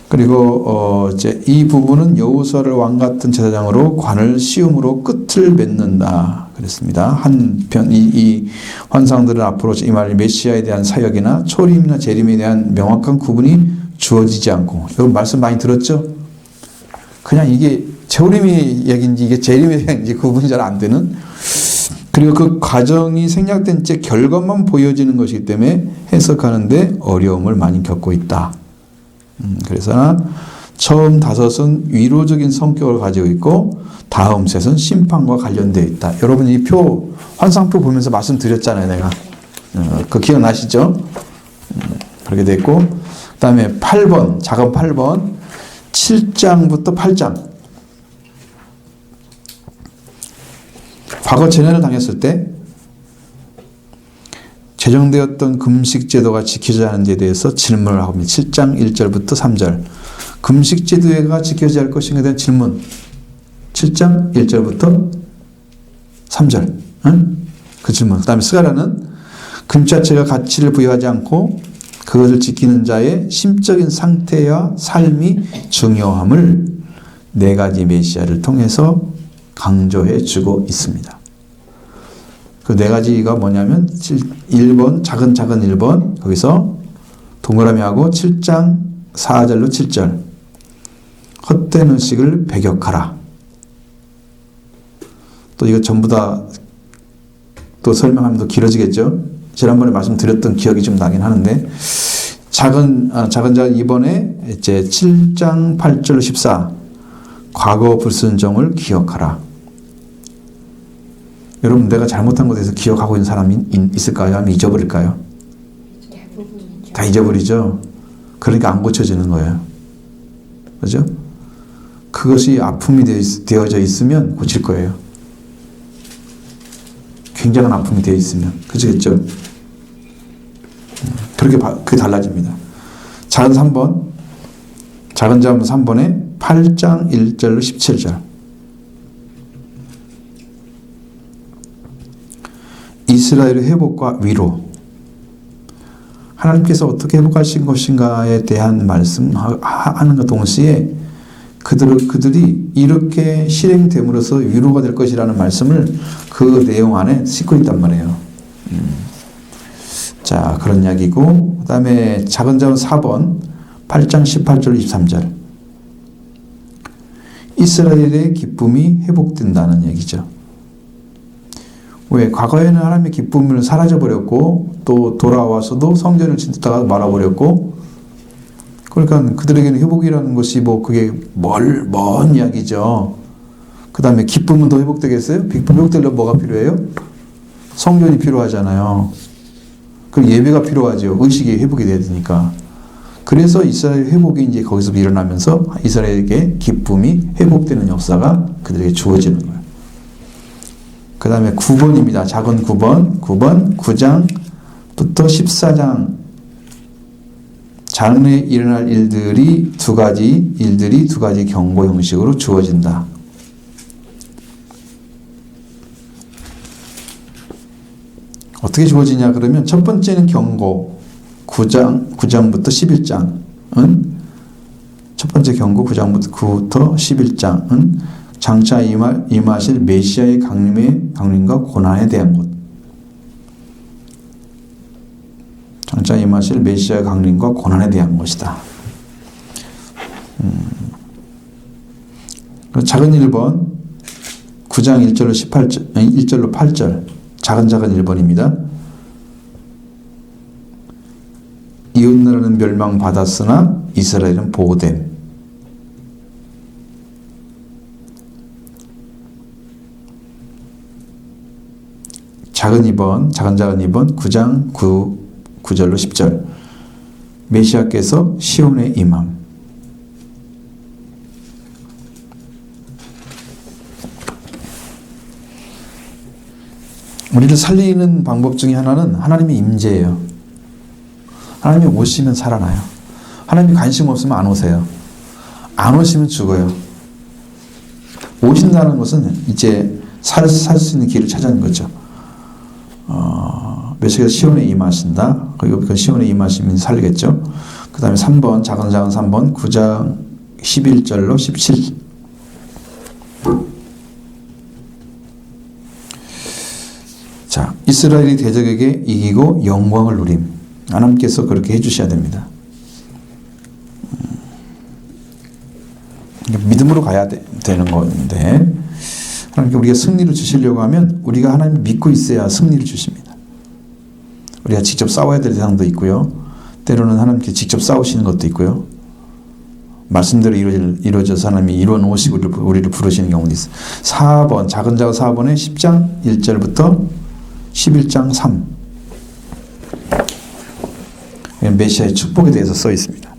그리고 이제 이 부분은 여호수아를 왕 같은 제사장으로 관을 씌움으로 끝을 맺는다. 그랬습니다. 한편 이 환상들은 앞으로 이 말 메시아에 대한 사역이나 초림이나 재림에 대한 명확한 구분이 주어지지 않고 여러분 말씀 많이 들었죠? 그냥 이게 재우림이 얘기인지 이게 재림이 얘기인지 구분이 잘 안 되는, 그리고 그 과정이 생략된 채 결과만 보여지는 것이기 때문에 해석하는데 어려움을 많이 겪고 있다. 그래서 처음 5은 위로적인 성격을 가지고 있고 다음 셋은 심판과 관련되어 있다. 여러분 이 표 환상표 보면서 말씀드렸잖아요, 내가. 그 기억나시죠? 그렇게 됐고, 그 다음에 8번, 작은 8번, 7장부터 8장. 과거 재난을 당했을 때 제정되었던 금식 제도가 지켜져야 하는 데 대해서 질문을 하고 있습니다. 7장 1절부터 3절. 금식 제도가 지켜져야 할 것인가에 대한 질문. 7장 1절부터 3절. 그 질문. 그 다음에 스가랴는 금 자체가 가치를 부여하지 않고 그것을 지키는 자의 심적인 상태와 삶이 중요함을 4가지 메시아를 통해서 강조해 주고 있습니다. 그 4가지가 뭐냐면 1번 작은 1번 거기서 동그라미 하고 7장 4절로 7절 헛된 의식을 배격하라. 또 이거 전부 다 또 설명하면 더 길어지겠죠. 지난번에 말씀드렸던 기억이 좀 나긴 하는데 작은 2번에 이제 7장 8절로 14 과거 불순종을 기억하라. 여러분 내가 잘못한 것에 대해서 기억하고 있는 사람이 있을까요? 아니면 잊어버릴까요? 다 잊어버리죠. 그러니까 안 고쳐지는 거예요. 그죠? 그것이 아픔이 되어져 있으면 고칠 거예요. 굉장한 아픔이 되어 있으면. 그렇겠죠? 그게 달라집니다. 작은 3번, 작은 자음 3번에 8장 1절로 17절. 이스라엘의 회복과 위로. 하나님께서 어떻게 회복하신 것인가에 대한 말씀하는 것 동시에 그들이 이렇게 실행됨으로써 위로가 될 것이라는 말씀을 그 내용 안에 싣고 있단 말이에요. 자, 그런 이야기고, 그 다음에 작은 자음 4번, 8장 18절 23절. 이스라엘의 기쁨이 회복된다는 얘기죠. 왜? 과거에는 하나님의 기쁨을 사라져버렸고, 또 돌아와서도 성전을 짓다가 말아버렸고, 그러니까 그들에게는 회복이라는 것이 그게 먼 이야기죠. 그 다음에 기쁨은 더 회복되겠어요? 기쁨 회복되려면 뭐가 필요해요? 성전이 필요하잖아요. 그리고 예배가 필요하죠. 의식이 회복이 돼야 되니까. 그래서 이스라엘 회복이 이제 거기서 일어나면서 이스라엘에게 기쁨이 회복되는 역사가 그들에게 주어지는 거예요. 그 다음에 9번입니다. 작은 9번. 9장부터 14장. 장래에 일어날 일들이 두 가지 경고 형식으로 주어진다. 어떻게 주어지냐 그러면 첫 번째는 경고 9장부터 11장은 첫 번째 경고 9장부터 11장은 장차 임하실 메시아의 강림과 고난에 대한 것. 장차 임하실 메시아의 강림과 고난에 대한 것이다. 작은 1번 9장 1절로 8절 작은 1번입니다. 이웃나라는 멸망받았으나 이스라엘은 보호됨. 작은 2번 9장 9절로 10절 메시아께서 시온에 임함. 우리를 살리는 방법 중에 하나는 하나님의 임재예요. 하나님이 오시면 살아나요. 하나님이 관심 없으면 안 오세요. 안 오시면 죽어요. 오신다는 것은 이제 살 수 있는 길을 찾아낸 거죠. 메시아가 시온에 임하신다. 그리고 그 시온에 임하시면 살리겠죠. 그 다음에 3번 작은 3번 9장 11절로 17. 자, 이스라엘이 대적에게 이기고 영광을 누림. 하나님께서 그렇게 해주셔야 됩니다. 믿음으로 가야 돼. 되는 건데, 하나님께 우리가 승리를 주시려고 하면 우리가 하나님을 믿고 있어야 승리를 주십니다. 우리가 직접 싸워야 될 대상도 있고요. 때로는 하나님께 직접 싸우시는 것도 있고요. 말씀대로 이루어져서 하나님이 이루어 놓으시고 우리를 부르시는 경우도 있어요. 4번, 작은 자가 4번에 10장 1절부터 11장 3. 메시아의 축복에 대해서 써 있습니다.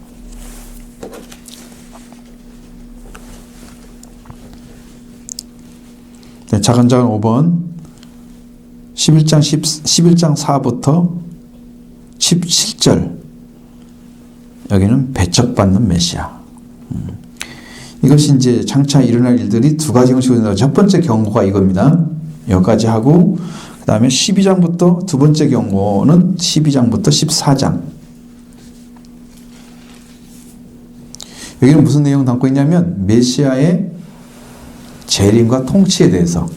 네, 작은 자는 5번 11장 4부터 17절. 여기는 배척받는 메시아. 이것이 이제 장차 일어날 일들이 두 가지 형식으로 된다. 첫 번째 경고가 이겁니다. 여기까지 하고 그 다음에 12장부터 두 번째 경고는 12장부터 14장. 여기는 무슨 내용을 담고 있냐면 메시아의 재림과 통치에 대해서.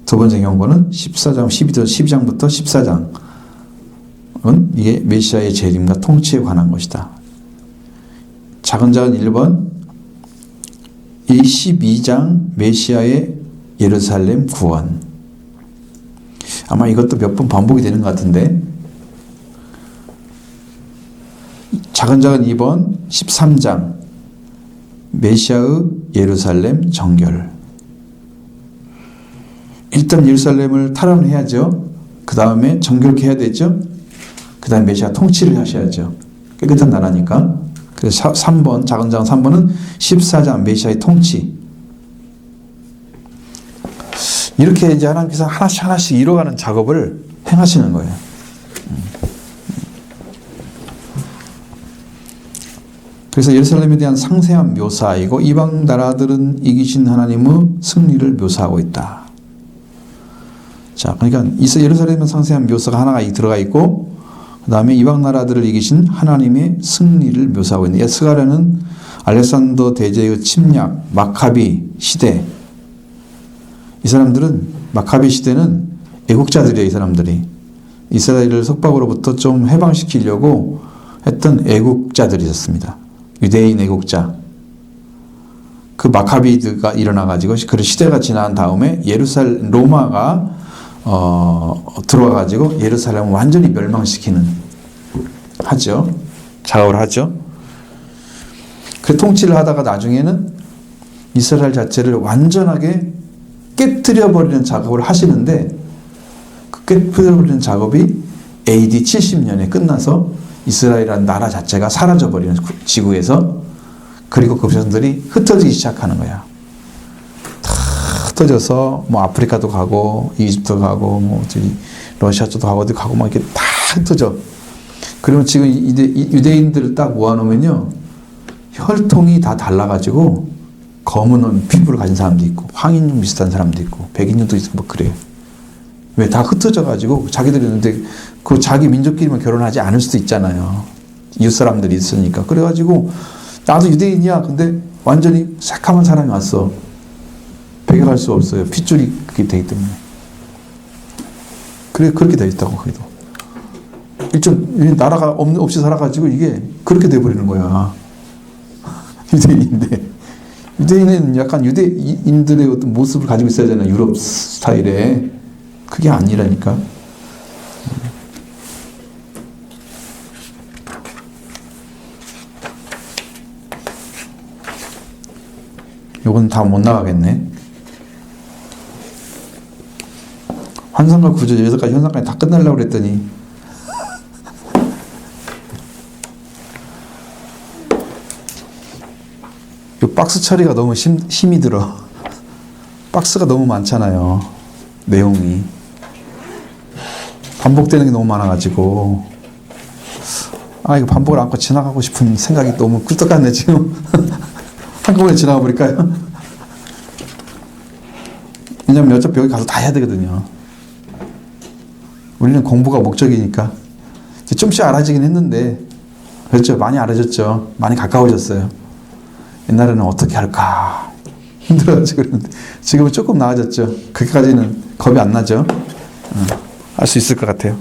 두 번째 경고는 14장, 12장부터 14장은 이게 메시아의 재림과 통치에 관한 것이다. 작은 자는 1번, 이 12장 메시아의 예루살렘 구원. 아마 이것도 몇 번 반복이 되는 것 같은데, 작은 자는 2번, 13장 메시아의 예루살렘 정결. 일단 예루살렘을 탈환해야죠. 그 다음에 정결케 해야 되죠. 그 다음에 메시아 통치를 하셔야죠. 깨끗한 나라니까. 그래서 3번, 작은 장 3번은 14장 메시아의 통치. 이렇게 이제 하나님께서 하나씩 이뤄가는 작업을 행하시는 거예요. 그래서 예루살렘에 대한 상세한 묘사이고 이방 나라들은 이기신 하나님의 승리를 묘사하고 있다. 자, 그러니까 예루살렘의 상세한 묘사가 하나가 들어가 있고 그 다음에 이방 나라들을 이기신 하나님의 승리를 묘사하고 있는. 스가랴는 알렉산더 대제의 침략, 마카비 시대. 이 사람들은 마카비 시대는 애국자들이에요. 이 사람들이 이스라엘을 속박으로부터 좀 해방시키려고 했던 애국자들이 있었습니다. 유대인 애국자. 그 마카비드가 일어나가지고 그 시대가 지난 다음에 로마가 들어와가지고 예루살렘을 완전히 멸망시키는 하죠. 작업을 하죠. 그 통치를 하다가 나중에는 이스라엘 자체를 완전하게 깨뜨려버리는 작업을 하시는데 그 깨뜨려버리는 작업이 AD 70년에 끝나서 이스라엘이라는 나라 자체가 사라져버리는 지구에서. 그리고 그 백성들이 흩어지기 시작하는 거야. 다 흩어져서 뭐 아프리카도 가고 이집트도 가고 뭐 저기 러시아 쪽도 가고 어디 가고 막 이렇게 다 흩어져. 그러면 지금 유대인들을 딱 모아놓으면요 혈통이 다 달라가지고 검은 피부를 가진 사람도 있고 황인종 비슷한 사람도 있고 백인종도 있고 뭐 그래요. 왜 다 흩어져가지고 자기들이 있는데 그 자기 민족끼리만 결혼하지 않을 수도 있잖아요. 이웃 사람들이 있으니까. 그래가지고 나도 유대인이야. 근데 완전히 새카만 사람이 왔어. 배격할 수 없어요. 핏줄이 그렇게 되기 때문에. 그래 그렇게 되어 있다고. 그래도 일종 나라가 없이 살아가지고 이게 그렇게 돼버리는 거야. 유대인인데 유대인은 약간 유대인들의 어떤 모습을 가지고 있어야 되잖아요. 유럽 스타일의. 그게 아니라니까. 요건 다 못 나가겠네. 환상과 구조 여기서까지 현상까지 다 끝내려고 그랬더니 요 박스 처리가 너무 힘이 들어. 박스가 너무 많잖아요. 내용이 반복되는 게 너무 많아가지고 이거 반복을 안고 지나가고 싶은 생각이 너무 꿀떡 같네 지금. 한꺼번에 지나가 버릴까요? 왜냐면 어차피 여기 가서 다 해야 되거든요. 우리는 공부가 목적이니까. 좀씩 알아지긴 했는데 그렇죠. 많이 알아졌죠. 많이 가까워졌어요. 옛날에는 어떻게 할까 힘들어가지고 그랬는데 지금은 조금 나아졌죠. 그렇게까지는 겁이 안 나죠. 할 수 있을 것 같아요.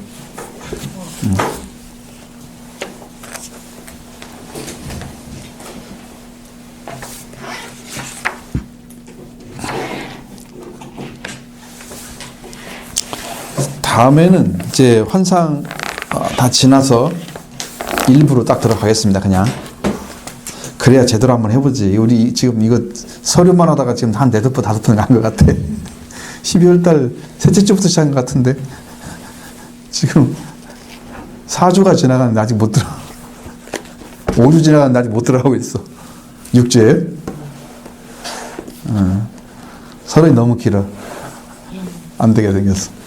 다음에는 이제 환상 다 지나서 일부로 딱 들어가겠습니다. 그냥. 그래야 제대로 한번 해보지. 우리 지금 이거 서류만 하다가 지금 한 4번, 5번 간 것 같아. 12월 달 셋째 주부터 시작한 것 같은데. 지금 4주가 지나갔는데 아직 못 들어. 5주 지나갔는데 아직 못 들어가고 있어. 6주에. 서론이 너무 길어. 안 되게 생겼어.